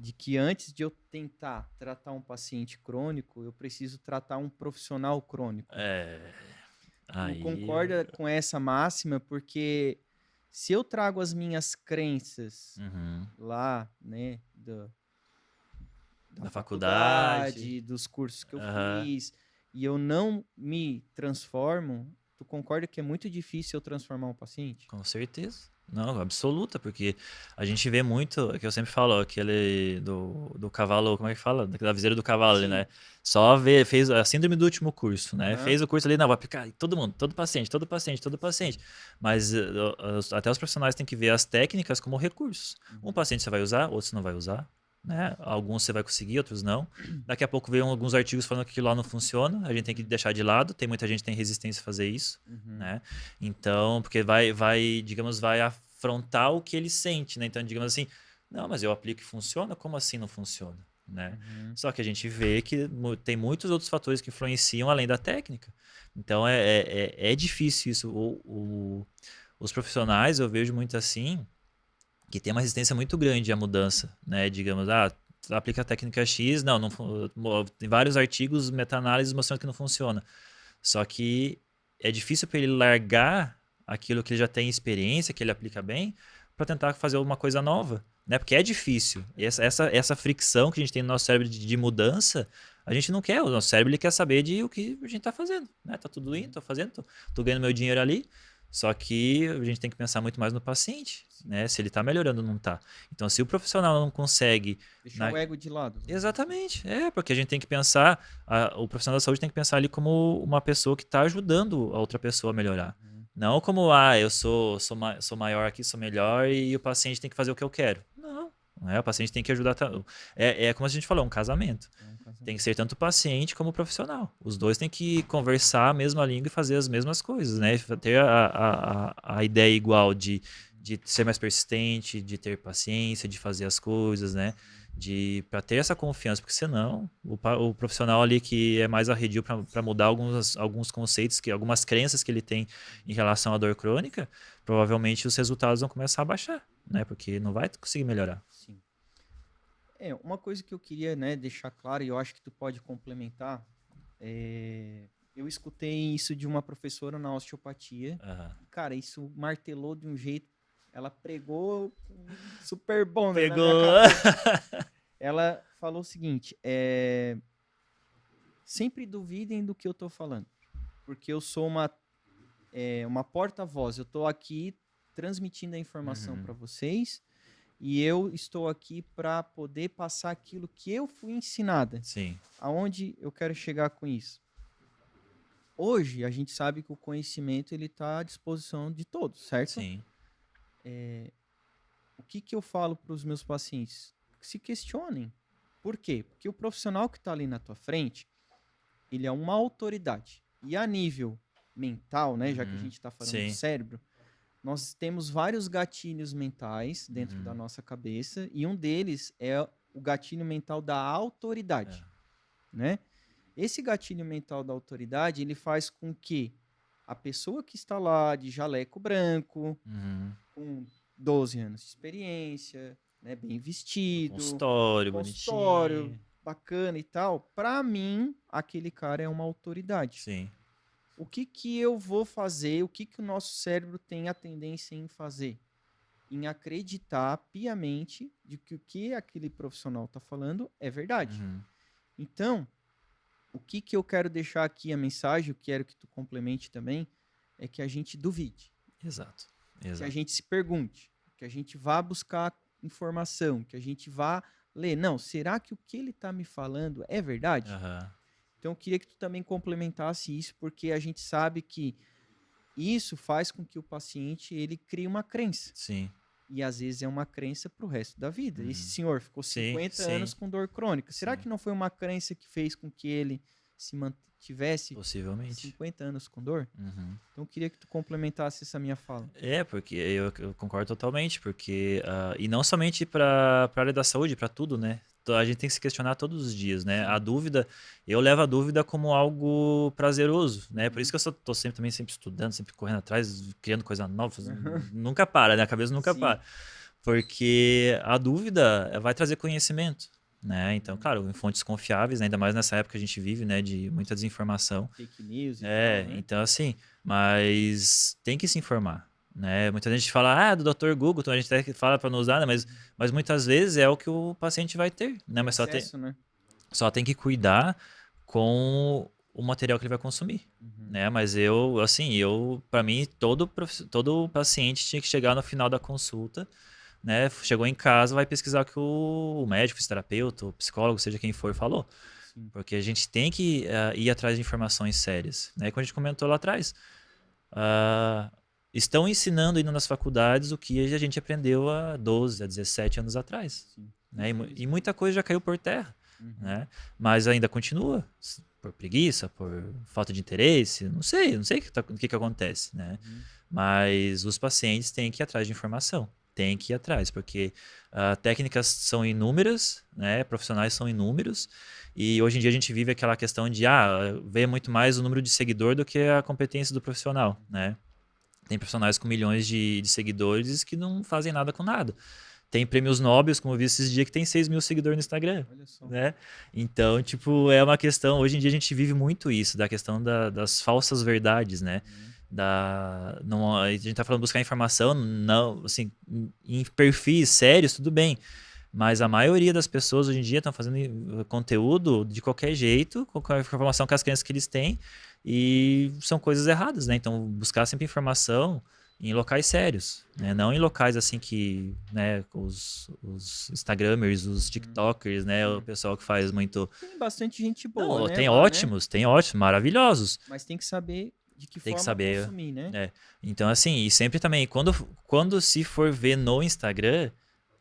de que antes de eu tentar tratar um paciente crônico, eu preciso tratar um profissional crônico. É. Tu Aí. concorda com essa máxima? Porque se eu trago as minhas crenças Uhum. lá, né, da Da faculdade. faculdade, dos cursos que eu Aham. fiz, e eu não me transformo, tu concorda que é muito difícil eu transformar um paciente? Com certeza. Não, absoluta, porque a gente vê muito, é que eu sempre falo, aquele do cavalo, como é que fala? Da viseira do cavalo ali, Sim. né? Só vê, fez a síndrome do último curso, né? Aham. Fez o curso ali, não, vai aplicar em todo mundo, todo paciente, todo paciente, todo paciente. Mas até os profissionais têm que ver as técnicas como recursos. Um paciente você vai usar, outro você não vai usar, né? Alguns você vai conseguir, outros não. Daqui a pouco vem alguns artigos falando que aquilo lá não funciona, a gente tem que deixar de lado, tem muita gente que tem resistência a fazer isso, Uhum. né? Então, porque digamos, vai afrontar o que ele sente, né? Então, digamos assim, não, mas eu aplico e funciona? Como assim não funciona? Né? Uhum. Só que a gente vê que tem muitos outros fatores que influenciam além da técnica. Então, é difícil isso. Os profissionais, eu vejo muito assim, que tem uma resistência muito grande à mudança, né? Digamos, aplica a técnica X, tem vários artigos, meta-análises mostrando que não funciona. Só que é difícil para ele largar aquilo que ele já tem experiência, que ele aplica bem, para tentar fazer uma coisa nova, né? Porque é difícil. E essa fricção que a gente tem no nosso cérebro de mudança, a gente não quer. O nosso cérebro ele quer saber de o que a gente está fazendo, né? Tá tudo indo, tô fazendo, tô ganhando meu dinheiro ali. Só que a gente tem que pensar muito mais no paciente, né? Se ele está melhorando ou não está. Então, se o profissional não consegue Deixar o ego de lado. Exatamente, porque a gente tem que pensar, o profissional da saúde tem que pensar ali como uma pessoa que está ajudando a outra pessoa a melhorar. Uhum. Não como, eu sou maior aqui, sou melhor e o paciente tem que fazer o que eu quero. Não é, o paciente tem que ajudar. É como a gente falou, um casamento. Tem que ser tanto o paciente como o profissional. Os dois têm que conversar a mesma língua e fazer as mesmas coisas, né? Ter a ideia igual de ser mais persistente, de ter paciência, de fazer as coisas, né? Para ter essa confiança, porque senão o profissional ali que é mais arredio para mudar alguns conceitos, algumas crenças que ele tem em relação à dor crônica, provavelmente os resultados vão começar a baixar, né? Porque não vai conseguir melhorar. Sim. Uma coisa que eu queria, né, deixar claro, e eu acho que tu pode complementar, eu escutei isso de uma professora na osteopatia. Uhum. Cara, isso martelou de um jeito, ela pregou super bom, né, na Pegou. minha cabeça. Ela falou o seguinte, sempre duvidem do que eu tô falando, porque eu sou uma porta-voz, eu tô aqui transmitindo a informação para vocês, e eu estou aqui para poder passar aquilo que eu fui ensinada. Sim. Aonde eu quero chegar com isso? Hoje, a gente sabe que o conhecimento ele está à disposição de todos, certo? Sim. O que eu falo para os meus pacientes? Se questionem. Por quê? Porque o profissional que está ali na tua frente, ele é uma autoridade. E a nível mental, né, já que a gente está falando do cérebro, nós temos vários gatilhos mentais dentro da nossa cabeça, e um deles é o gatilho mental da autoridade, né? Esse gatilho mental da autoridade, ele faz com que a pessoa que está lá de jaleco branco, com 12 anos de experiência, né, bem vestido, consultório bonitinho, bacana e tal, para mim, aquele cara é uma autoridade. Sim. O que eu vou fazer, o que o nosso cérebro tem a tendência em fazer? Em acreditar piamente de que o que aquele profissional está falando é verdade. Então, o que eu quero deixar aqui, a mensagem, eu quero que tu complemente também, é que a gente duvide, Exato. que a Exato. gente se pergunte, que a gente vá buscar informação, que a gente vá ler. Não, será que o que ele está me falando é verdade? Aham. Então, eu queria que tu também complementasse isso, porque a gente sabe que isso faz com que o paciente ele crie uma crença. Sim. E às vezes é uma crença para o resto da vida. Esse Uhum. senhor ficou Sim, 50 sim, anos com dor crônica. Será sim. que não foi uma crença que fez com que ele se mantivesse Possivelmente. 50 anos com dor? Uhum. Então eu queria que tu complementasse essa minha fala. Porque eu concordo totalmente, porque e não somente para a área da saúde, para tudo, né? Então, a gente tem que se questionar todos os dias, né? Sim. A dúvida, eu levo a dúvida como algo prazeroso, né? Por Uhum. isso que eu tô sempre estudando, sempre correndo atrás, criando coisa nova, nunca para, né? A cabeça nunca Sim. para. Porque a dúvida vai trazer conhecimento, né? Então, claro, em fontes confiáveis, né? Ainda mais nessa época que a gente vive, né? De muita desinformação. Fake news e tal, né? Então assim, mas tem que se informar, né? Muita gente fala, do Dr. Google, então a gente até fala para não usar, né? Mas muitas vezes é o que o paciente vai ter, né? Tem Mas acesso, né? só tem que cuidar com o material que ele vai consumir, Uhum. né? Mas para mim, todo paciente tinha que chegar no final da consulta, né? Chegou em casa, vai pesquisar o que o médico, o fisioterapeuta, o psicólogo, seja quem for, falou. Sim. Porque a gente tem que ir atrás de informações sérias. Né? Como a gente comentou lá atrás, estão ensinando ainda nas faculdades o que a gente aprendeu há 12, há 17 anos atrás. Sim. Né? E muita coisa já caiu por terra. Uhum. Né? Mas ainda continua. Por preguiça, por falta de interesse, não sei o que acontece. Né? Uhum. Mas os pacientes têm que ir atrás de informação. Tem que ir atrás, porque técnicas são inúmeras, né? Profissionais são inúmeros, e hoje em dia a gente vive aquela questão de ver muito mais o número de seguidor do que a competência do profissional, né? Tem profissionais com milhões de seguidores que não fazem nada com nada. Tem prêmios Nobel, como eu vi esses dias, que tem 6 mil seguidores no Instagram. Olha só. Né? Então, tipo, é uma questão. Hoje em dia a gente vive muito isso, da questão das falsas verdades, né? Não, a gente tá falando de buscar informação, não, assim, em perfis sérios, tudo bem. Mas a maioria das pessoas hoje em dia estão fazendo conteúdo de qualquer jeito, com a informação com as crenças que eles têm, e são coisas erradas, né? Então, buscar sempre informação em locais sérios, né? Não em locais assim que, né, os Instagramers, os TikTokers, né, o pessoal que faz muito... Tem bastante gente boa, Não, né? tem lá, ótimos, né? tem ótimos, maravilhosos. Mas tem que saber de que Tem que forma saber, consumir, né? né? Então, assim, e sempre também, quando se for ver no Instagram,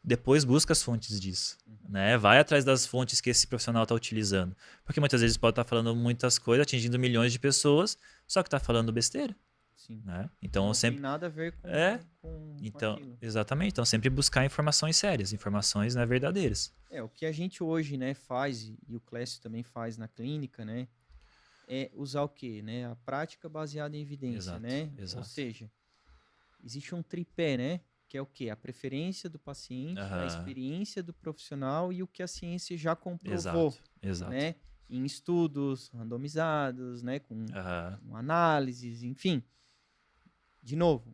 depois busca as fontes disso, né? Vai atrás das fontes que esse profissional está utilizando. Porque muitas vezes pode estar falando muitas coisas, atingindo milhões de pessoas, só que está falando besteira. Sim. Né? Então, não sempre... tem nada a ver com Então, aquilo. exatamente. Então, sempre buscar informações sérias, informações, né, verdadeiras. O que a gente hoje, né, faz, e o Clécio também faz na clínica, né, é usar o quê? Né? A prática baseada em evidência, Exato, né? exato. Ou seja, existe um tripé, né? Que é o quê? A preferência do paciente, a experiência do profissional e o que a ciência já comprovou, Exato. né? Em estudos randomizados, né? Com análises, enfim. De novo,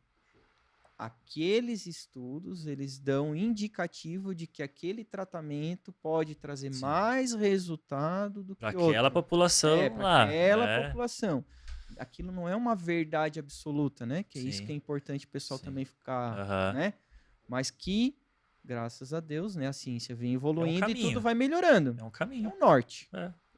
aqueles estudos, eles dão indicativo de que aquele tratamento pode trazer mais resultado do que outro. Para aquela população para aquela população. Aquilo não é uma verdade absoluta, né? Que é isso que é importante o pessoal também ficar, né? Mas que, graças a Deus, né? A ciência vem evoluindo e tudo vai melhorando. É um caminho. É um norte.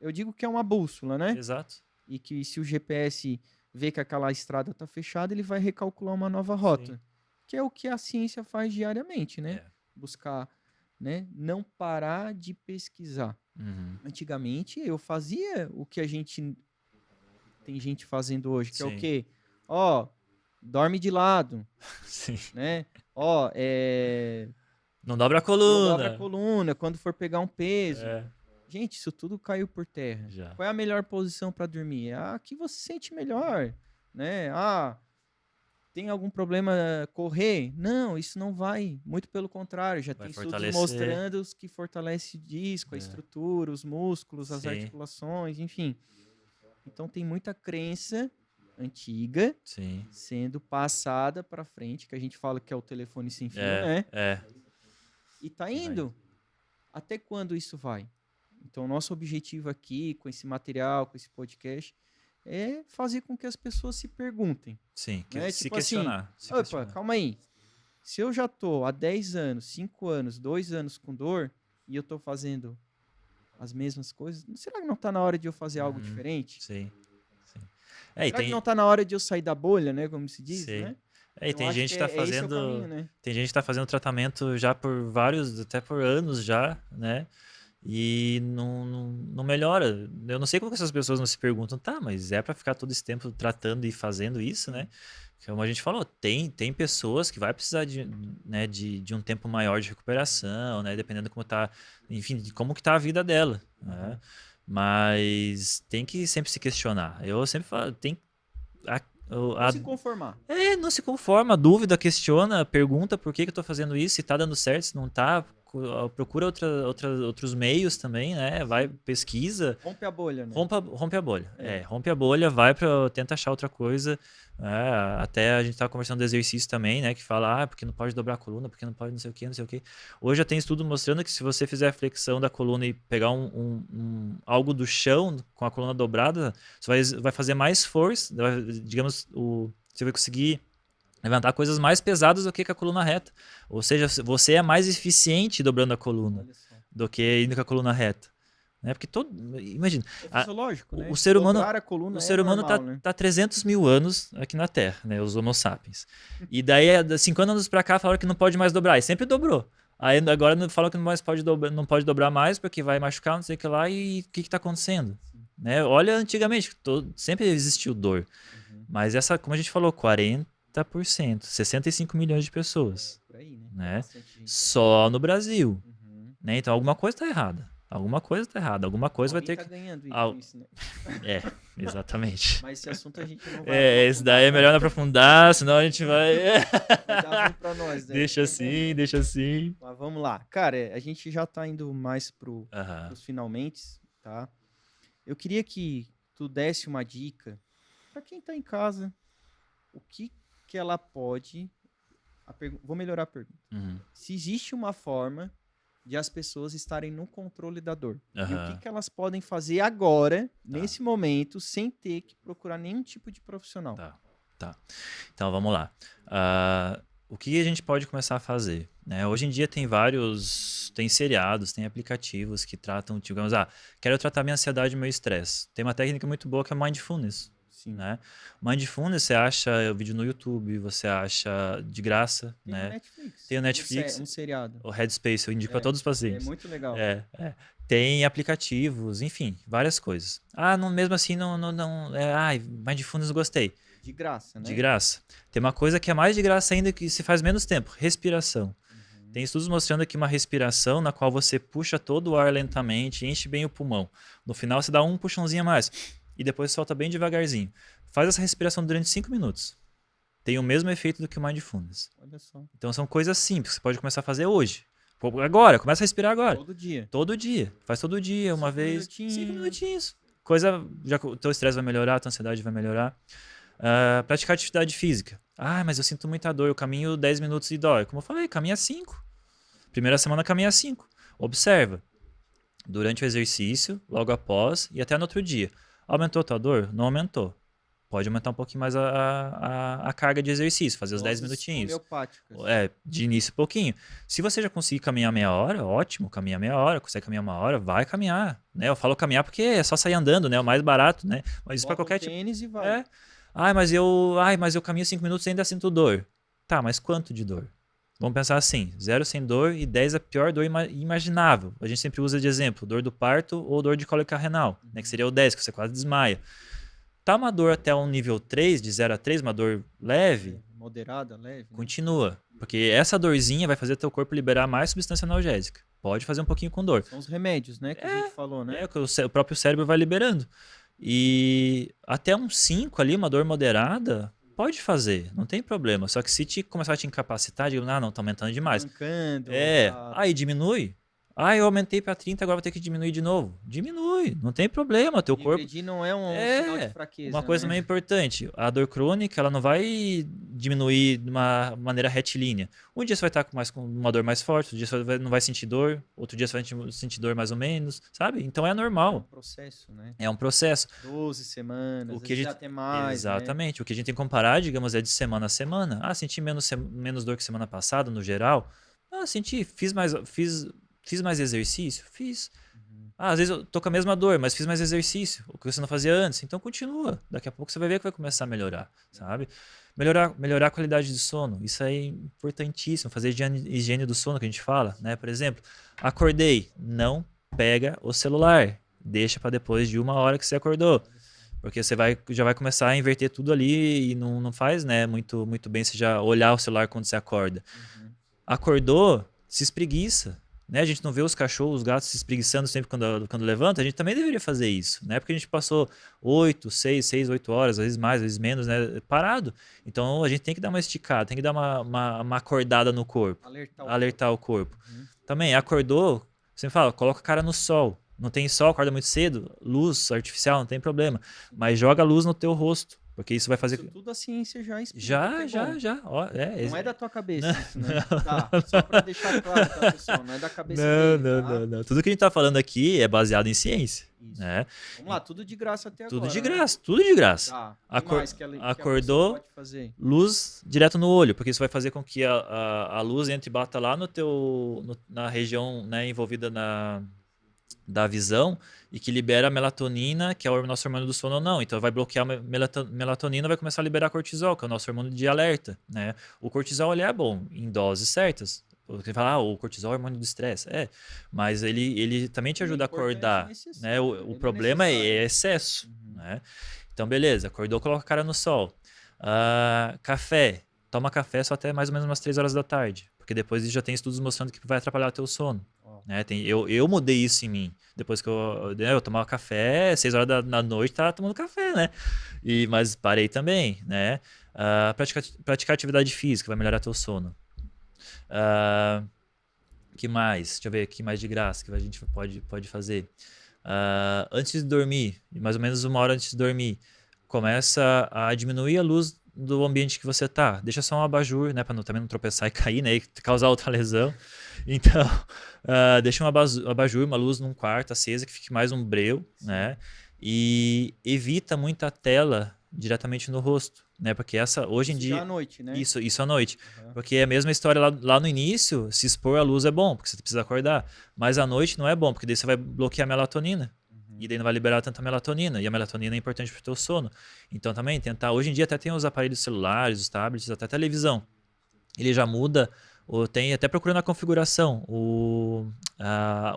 Eu digo que é uma bússola, né? Exato. E que se o GPS vê que aquela estrada está fechada, ele vai recalcular uma nova rota. Sim. Que é o que a ciência faz diariamente, né? Buscar, né? Não parar de pesquisar. Antigamente, eu fazia o que a gente... Tem gente fazendo hoje, que é o quê? Dorme de lado. Sim. Né? Não dobra a coluna. Não dobra a coluna quando for pegar um peso. Gente, isso tudo caiu por terra. Qual é a melhor posição para dormir? A que você sente melhor, né? Tem algum problema correr? Não, isso não vai. Muito pelo contrário, já tem estudos mostrando que fortalece o disco, a estrutura, os músculos, as articulações, enfim. Então tem muita crença antiga sendo passada para frente, que a gente fala que é o telefone sem fio, né? E tá indo. Até quando isso vai? Então, nosso objetivo aqui, com esse material, com esse podcast, é fazer com que as pessoas se perguntem. Sim, Né? se Tipo assim, questionar. Se opa, questionar. calma aí. Se eu já tô há 10 anos, 5 anos, 2 anos com dor, e eu tô fazendo as mesmas coisas, será que não tá na hora de eu fazer algo diferente? Sim, sim. E Será que não tá na hora de eu sair da bolha, né? Como se diz, Sim. né? E Então, tem acho gente que que tá esse é o caminho, fazendo. né? Tem gente que tá fazendo tratamento já por vários, até por anos já, né? E não melhora. Eu não sei como que essas pessoas não se perguntam, tá, mas é para ficar todo esse tempo tratando e fazendo isso, né? Como a gente falou, tem pessoas que vai precisar né, de um tempo maior de recuperação, né? Dependendo de como tá, enfim, de como que tá a vida dela, né? Mas tem que sempre se questionar. Eu sempre falo, tem Não se conformar. não se conforma, dúvida, questiona, pergunta por que eu tô fazendo isso, se tá dando certo, se não tá, procura outros meios também, né? Vai, pesquisa, Rompe a bolha, né? rompe a bolha. Rompe a bolha, tenta achar outra coisa. Até a gente tava conversando do exercício também, né? Que fala, porque não pode dobrar a coluna, porque não pode não sei o que, não sei o que. Hoje já tem estudo mostrando que se você fizer a flexão da coluna e pegar algo do chão com a coluna dobrada, você vai fazer mais força, digamos, você vai conseguir levantar coisas mais pesadas do que com a coluna reta. Ou seja, você é mais eficiente dobrando a coluna do que indo com a coluna reta. Né? Porque imagina, é fisiológico, né? o ser humano, Dobrar a coluna o ser humano normal, né? tá 300 mil anos aqui na Terra, né? Os Homo sapiens. E daí, 50 anos pra cá, falaram que não pode mais dobrar. E sempre dobrou. Aí agora falam que não pode dobrar mais porque vai machucar, não sei o que lá. E o que tá acontecendo? Né? Olha, antigamente, sempre existiu dor. Mas como a gente falou, 40%, 65 milhões de pessoas. Por aí, né? Só no Brasil. Né? Então alguma coisa está errada. Alguma coisa vai ter tá que. ganhando isso, né? Exatamente. Mas esse assunto a gente não vai. Esse daí é melhor não aprofundar, senão a gente vai. Vai dar ruim pra nós, né? Deixa assim. Mas vamos lá. Cara, a gente já tá indo mais pros finalmente, tá? Eu queria que tu desse uma dica pra quem tá em casa. O que ela pode... Vou melhorar a pergunta. Se existe uma forma de as pessoas estarem no controle da dor. E o que elas podem fazer agora, nesse momento, sem ter que procurar nenhum tipo de profissional. Tá. Então, vamos lá. O que a gente pode começar a fazer? Né? Hoje em dia tem seriados, tem aplicativos que tratam, digamos, quero tratar minha ansiedade e meu estresse. Tem uma técnica muito boa que é Mindfulness. Né? Mindfulness, você acha o vídeo no YouTube, você acha de graça. Tem o Netflix. Um seriado. O Headspace, eu indico para todos os pacientes. É muito legal. Tem aplicativos, enfim, várias coisas. Mesmo assim, Mindfulness gostei. De graça, né? De graça. Tem uma coisa que é mais de graça ainda, que se faz menos tempo, respiração. Tem estudos mostrando que uma respiração na qual você puxa todo o ar lentamente, enche bem o pulmão. No final, você dá um puxãozinho a mais. E depois solta bem devagarzinho. Faz essa respiração durante 5 minutos. Tem o mesmo efeito do que o Mindfulness. Olha só. Então são coisas simples que você pode começar a fazer hoje. Agora, começa a respirar agora. Todo dia. Faz todo dia, uma vez. 5 minutinhos. Já o teu estresse vai melhorar, a tua ansiedade vai melhorar. Praticar atividade física. Mas eu sinto muita dor, eu caminho 10 minutos e dói. Como eu falei, caminha 5. Primeira semana caminha 5. Observa. Durante o exercício, logo após e até no outro dia. Aumentou a tua dor? Não aumentou. Pode aumentar um pouquinho mais a carga de exercício, fazer os 10 minutinhos. Homeopáticas. De início pouquinho. Se você já conseguir caminhar meia hora, ótimo, caminha meia hora. Consegue caminhar 1 hora, vai caminhar. Né? Eu falo caminhar porque é só sair andando, né? É o mais barato, né? Mas isso para qualquer tipo. Tênis e vai. Mas eu caminho 5 minutos e ainda sinto dor. Tá, mas quanto de dor? Vamos pensar assim, 0 sem dor e 10 a pior dor imaginável. A gente sempre usa de exemplo, dor do parto ou dor de cólica renal, né, que seria o 10, que você quase desmaia. Tá uma dor até um nível 3, de 0 a 3, uma dor leve. Moderada, leve. Continua, porque essa dorzinha vai fazer teu corpo liberar mais substância analgésica. Pode fazer um pouquinho com dor. São os remédios, né, que a gente falou, né? Que o próprio cérebro vai liberando. E até um 5 ali, uma dor moderada... Pode fazer, não tem problema. Só que se começar a te incapacitar, digo, não, tá aumentando demais. Mancando, aí diminui. Ah, eu aumentei para 30, agora vou ter que diminuir de novo. Diminui, não tem problema, teu corpo... Regredir não é um sinal de fraqueza, Uma coisa né? também importante, a dor crônica, ela não vai diminuir de uma maneira retilínea. Um dia você vai estar com uma dor mais forte, outro dia você não vai sentir dor, outro dia você vai sentir dor mais ou menos, sabe? Então é É um normal, processo, né? é um processo. 12 semanas, O às que a vezes gente... até mais, né? Exatamente, o que a gente tem que comparar, digamos, é de semana a semana. Ah, senti menos dor que semana passada, no geral. Ah, senti, fiz mais exercício? Fiz. Uhum. Ah, às vezes eu tô com a mesma dor, mas fiz mais exercício, o que você não fazia antes. Então continua. Daqui a pouco você vai ver que vai começar a melhorar, sabe? Melhorar a qualidade de sono. Isso é importantíssimo. Fazer higiene do sono que a gente fala, né? Por exemplo, acordei, não pega o celular. Deixa para depois de 1 hora que você acordou. Porque você já vai começar a inverter tudo ali e não faz, né, muito bem você já olhar o celular quando você acorda. Uhum. Acordou, se espreguiça. Né? A gente não vê os cachorros, os gatos se espreguiçando sempre quando levanta, a gente também deveria fazer isso, né? Porque a gente passou 8 horas, às vezes mais, às vezes menos, né? Parado. Então a gente tem que dar uma esticada, tem que dar uma acordada no corpo, alertar o corpo. Uhum. Também, acordou, você fala, coloca a cara no sol. Não tem sol, acorda muito cedo, luz artificial, não tem problema. Mas joga a luz no teu rosto, porque isso vai fazer... Isso tudo a ciência já explica. Já. Ó, Não é da tua cabeça Não, isso, né? Tá, só pra deixar claro pra pessoa, não é da cabeça dele, tá? não. Tudo que a gente tá falando aqui é baseado em ciência, Isso. né? Vamos lá, tudo de graça até Tudo agora. de né? graça, tudo de graça. Tá, o que Acor- mais que a pessoa acordou, pode fazer? luz direto no olho, porque isso vai fazer com que a luz entre e bata lá na região, né, envolvida da visão e que libera a melatonina, que é o nosso hormônio do sono ou não. Então vai bloquear a melatonina, vai começar a liberar cortisol, que é o nosso hormônio de alerta, né? O cortisol ele é bom em doses certas. Você fala, o cortisol é hormônio do estresse. Mas ele também te Ele é ajuda a importante acordar, nesse né? sentido, O ele é problema necessário. é excesso, Uhum. né? Então, beleza, acordou, coloca a cara no sol. Café. Toma café só até mais ou menos umas 3 horas da tarde, porque depois já tem estudos mostrando que vai atrapalhar o teu sono. Ó, Né? Eu mudei isso em mim. Depois que eu tomava café, 6 horas da noite, tava tomando café, né? Mas parei também, né? Praticar atividade física vai melhorar teu sono. Que mais? Deixa eu ver, que mais de graça que a gente pode fazer. Antes de dormir, mais ou menos 1 hora antes de dormir, começa a diminuir a luz do ambiente que você tá. Deixa só um abajur, né, para também não tropeçar e cair, né, e causar outra lesão. Então, deixa um abajur, uma luz num quarto acesa que fique mais um breu, né? E evita muita tela diretamente no rosto, né? Porque hoje em isso dia já à noite, né? isso à noite. Uhum. Porque é a mesma história lá no início, se expor à luz é bom, porque você precisa acordar. Mas à noite não é bom, porque daí você vai bloquear a melatonina. Uhum. E daí não vai liberar tanta melatonina. E a melatonina é importante para o teu sono. Então também tentar... Hoje em dia até tem os aparelhos celulares, os tablets, até a televisão. Ele já muda, ou tem até procurando a configuração, o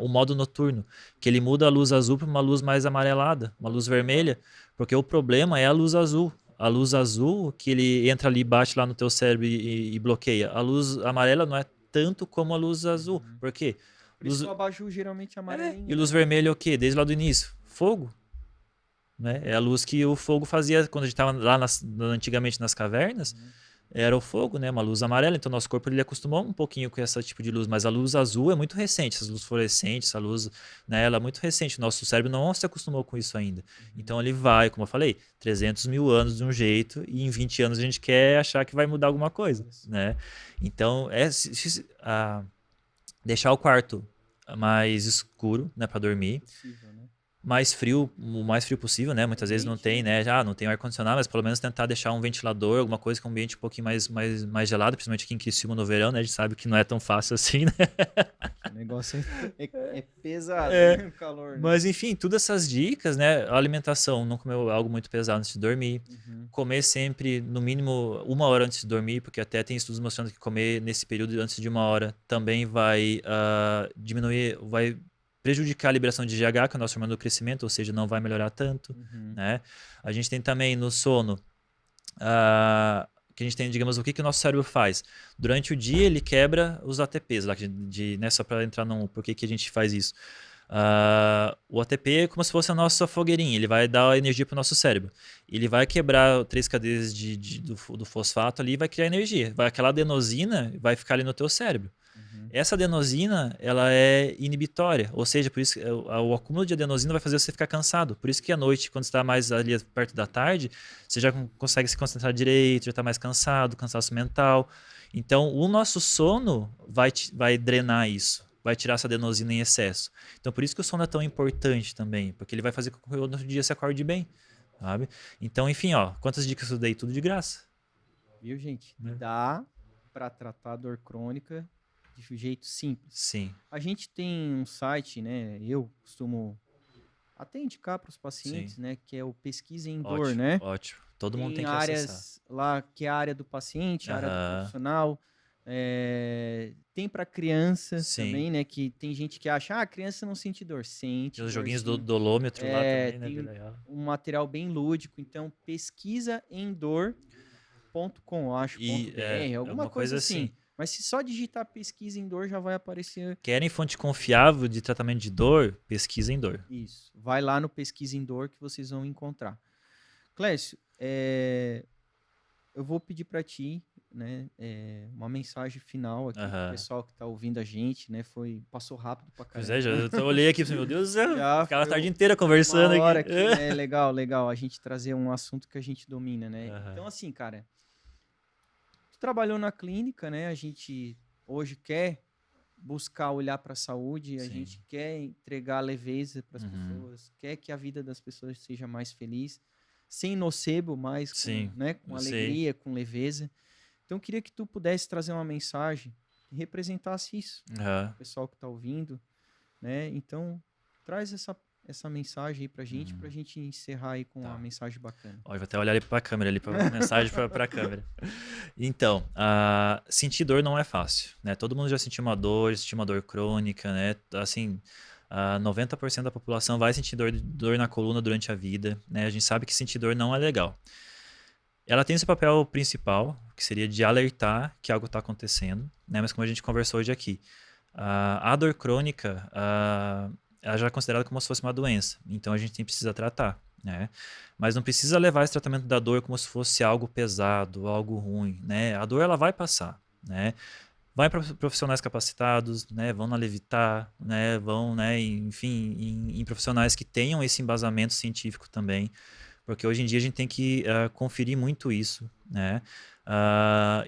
modo noturno, que ele muda a luz azul para uma luz mais amarelada, uma luz vermelha, porque o problema é a luz azul. A luz azul, que ele entra ali, bate lá no teu cérebro e bloqueia. A luz amarela não é tanto como a luz azul. Por quê? Por isso o abajur geralmente é amarelinho. E luz né? vermelha é o quê? Desde lá do início? Fogo. Né? É a luz que o fogo fazia quando a gente estava lá antigamente nas cavernas. Era o fogo, né? Uma luz amarela. Então, nosso corpo ele acostumou um pouquinho com esse tipo de luz. Mas a luz azul é muito recente. Essa luz fluorescente, essa luz, né? Ela é muito recente. Nosso cérebro não se acostumou com isso ainda. Então, ele vai, como eu falei, 300 mil anos de um jeito e em 20 anos a gente quer achar que vai mudar alguma coisa, né? Então, deixar o quarto mais escuro, né? Para dormir. Possível, né? Mais frio, o mais frio possível, né? Muitas vezes não tem, né? Já não tem ar-condicionado, mas pelo menos tentar deixar um ventilador, alguma coisa com um ambiente um pouquinho mais gelado, principalmente aqui em Criciúma no verão, né? A gente sabe que não é tão fácil assim, né? O negócio é pesado, né? O calor. Né? Mas enfim, todas essas dicas, né? A alimentação, não comer algo muito pesado antes de dormir. Comer sempre, no mínimo, 1 hora antes de dormir, porque até tem estudos mostrando que comer nesse período antes de 1 hora também vai diminuir, vai prejudicar a liberação de GH, que é o nosso hormônio do crescimento, ou seja, não vai melhorar tanto, né? A gente tem também no sono, que a gente tem, digamos, o que o nosso cérebro faz? Durante o dia ele quebra os ATPs, lá, né, só para entrar no porquê que a gente faz isso. O ATP é como se fosse a nossa fogueirinha, ele vai dar energia para o nosso cérebro. Ele vai quebrar 3 cadeias do fosfato ali e vai criar energia. Aquela adenosina vai ficar ali no teu cérebro. Essa adenosina, ela é inibitória, ou seja, por isso que o acúmulo de adenosina vai fazer você ficar cansado. Por isso que à noite, quando você está mais ali perto da tarde, você já consegue se concentrar direito, já está mais cansado, cansaço mental. Então, o nosso sono vai drenar isso, vai tirar essa adenosina em excesso. Então, por isso que o sono é tão importante também, porque ele vai fazer com que no outro dia você acorde bem, sabe? Então, enfim, ó, quantas dicas eu dei? Tudo de graça. Viu, gente? Né? Dá para tratar dor crônica de um jeito simples. Sim, A gente tem um site, né? Eu costumo até indicar para os pacientes, sim. né? Que é o Pesquisa em Dor, Ótimo, né? ótimo. Todo mundo Tem tem que acessar. áreas lá que é a área do paciente, a área do Aham, profissional. Tem para criança sim. também, né? Que tem gente que acha, ah, a criança não sente dor. Sente Tem os dor, joguinhos do sim. dolômetro lá também, né? Bem Tem legal. um material bem lúdico. Então, pesquisaemdor.com, acho, E .br, é alguma uma coisa coisa assim. assim. Mas se só digitar pesquisa em dor, já vai aparecer Querem fonte confiável de tratamento de dor? Pesquisa em dor. isso. Vai lá no Pesquisa em Dor que vocês vão encontrar. Clécio, eu vou pedir para ti, né, uma mensagem final aqui pro Aham. pessoal que tá ouvindo a gente, né? Passou rápido pra Pois caramba. é, eu olhei aqui e falei, meu Deus do céu, Já ficava a foi tarde inteira uma conversando hora aqui. aqui, né? Legal, legal. A gente trazer um assunto que a gente domina, né? Aham. Então, assim, cara, tu trabalhou na clínica, né? A gente hoje quer buscar olhar para a saúde, a Sim. gente quer entregar leveza para as Uhum. pessoas, quer que a vida das pessoas seja mais feliz, sem nocebo, mas com, Sim, né, com eu sei. alegria, com leveza. Então, eu queria que tu pudesse trazer uma mensagem que representasse isso, Aham. o pessoal que está ouvindo, né? Então, traz essa mensagem aí pra gente encerrar aí com Tá. uma mensagem bacana. Ó, eu vou até olhar ali pra câmera, ali pra mensagem pra câmera. Então, sentir dor não é fácil, né? Todo mundo já sentiu uma dor, sentiu uma dor crônica, né? Assim, 90% da população vai sentir dor na coluna durante a vida, né? A gente sabe que sentir dor não é legal. Ela tem esse papel principal, que seria de alertar que algo está acontecendo, né? Mas como a gente conversou hoje aqui, a dor crônica, ela já é considerada como se fosse uma doença, então a gente precisa tratar, né? Mas não precisa levar esse tratamento da dor como se fosse algo pesado, algo ruim, né? A dor ela vai passar, né? Vai para profissionais capacitados, né? Vão na Levitar, né? Vão, né? Enfim, em profissionais que tenham esse embasamento científico também, porque hoje em dia a gente tem que conferir muito isso, né?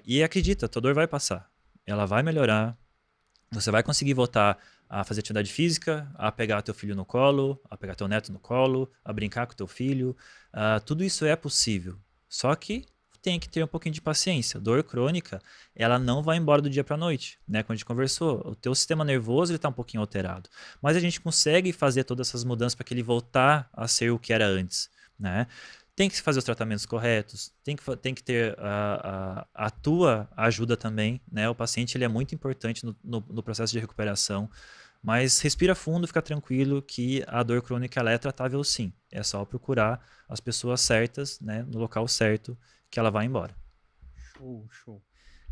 E acredita, a tua dor vai passar, ela vai melhorar, você vai conseguir voltar a fazer atividade física, a pegar teu filho no colo, a pegar teu neto no colo, a brincar com teu filho. Tudo isso é possível. Só que tem que ter um pouquinho de paciência. Dor crônica, ela não vai embora do dia para a noite, né? Como a gente conversou, o teu sistema nervoso ele está um pouquinho alterado, mas a gente consegue fazer todas essas mudanças para que ele voltar a ser o que era antes, né? Tem que fazer os tratamentos corretos, tem que ter a tua ajuda também, né? O paciente ele é muito importante no processo de recuperação, mas respira fundo, fica tranquilo que a dor crônica ela é tratável sim. É só procurar as pessoas certas, né? No local certo, que ela vai embora. Show, show.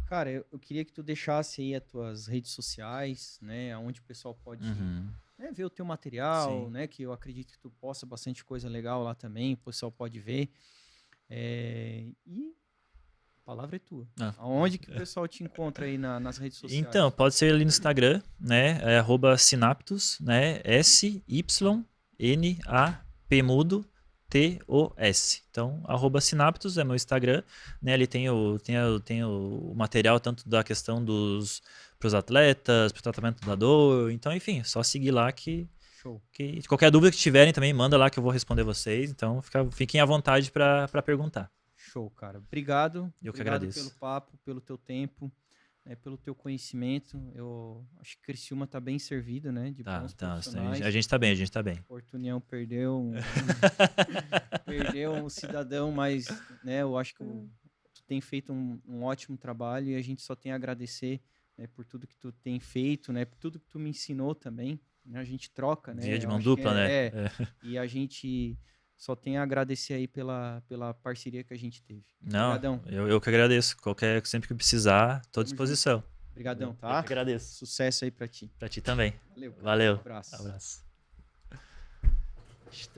Cara, eu queria que tu deixasse aí as tuas redes sociais, né? Onde o pessoal pode Uhum. ver o teu material, Sim. né? Que eu acredito que tu posta bastante coisa legal lá também, o pessoal pode ver. E a palavra é tua. Ah. Aonde que o pessoal te encontra aí nas redes sociais? Então, pode ser ali no Instagram, né? É @synaptos, né? SYNAP mudo TOS. Então, @synaptos é meu Instagram, né? Ali tem o material tanto da questão pros atletas, pro tratamento da dor. Então, enfim, só seguir lá Show. que qualquer dúvida que tiverem também, manda lá que eu vou responder vocês. Então, fiquem à vontade para perguntar. Show, cara. Obrigado. Eu que Obrigado pelo agradeço. papo, pelo teu tempo, pelo teu conhecimento. Eu acho que Criciúma tá bem servido, né? De Tá, bons tá. profissionais. A gente tá bem, a gente tá bem. Porto União perdeu um cidadão, mas né, eu acho que tu tem feito um ótimo trabalho e a gente só tem a agradecer, né, por tudo que tu tem feito, né, por tudo que tu me ensinou também. Né, a gente troca, né? Via de Eu mão acho que dupla, né? e a gente só tem a agradecer aí pela parceria que a gente teve. Não, Obrigadão. eu que agradeço. Sempre que precisar, tô à Tamo disposição. Obrigadão, Eu tá? que agradeço. Sucesso aí pra ti. Pra ti também. Valeu. Cara. Valeu. Abraço. Abraço.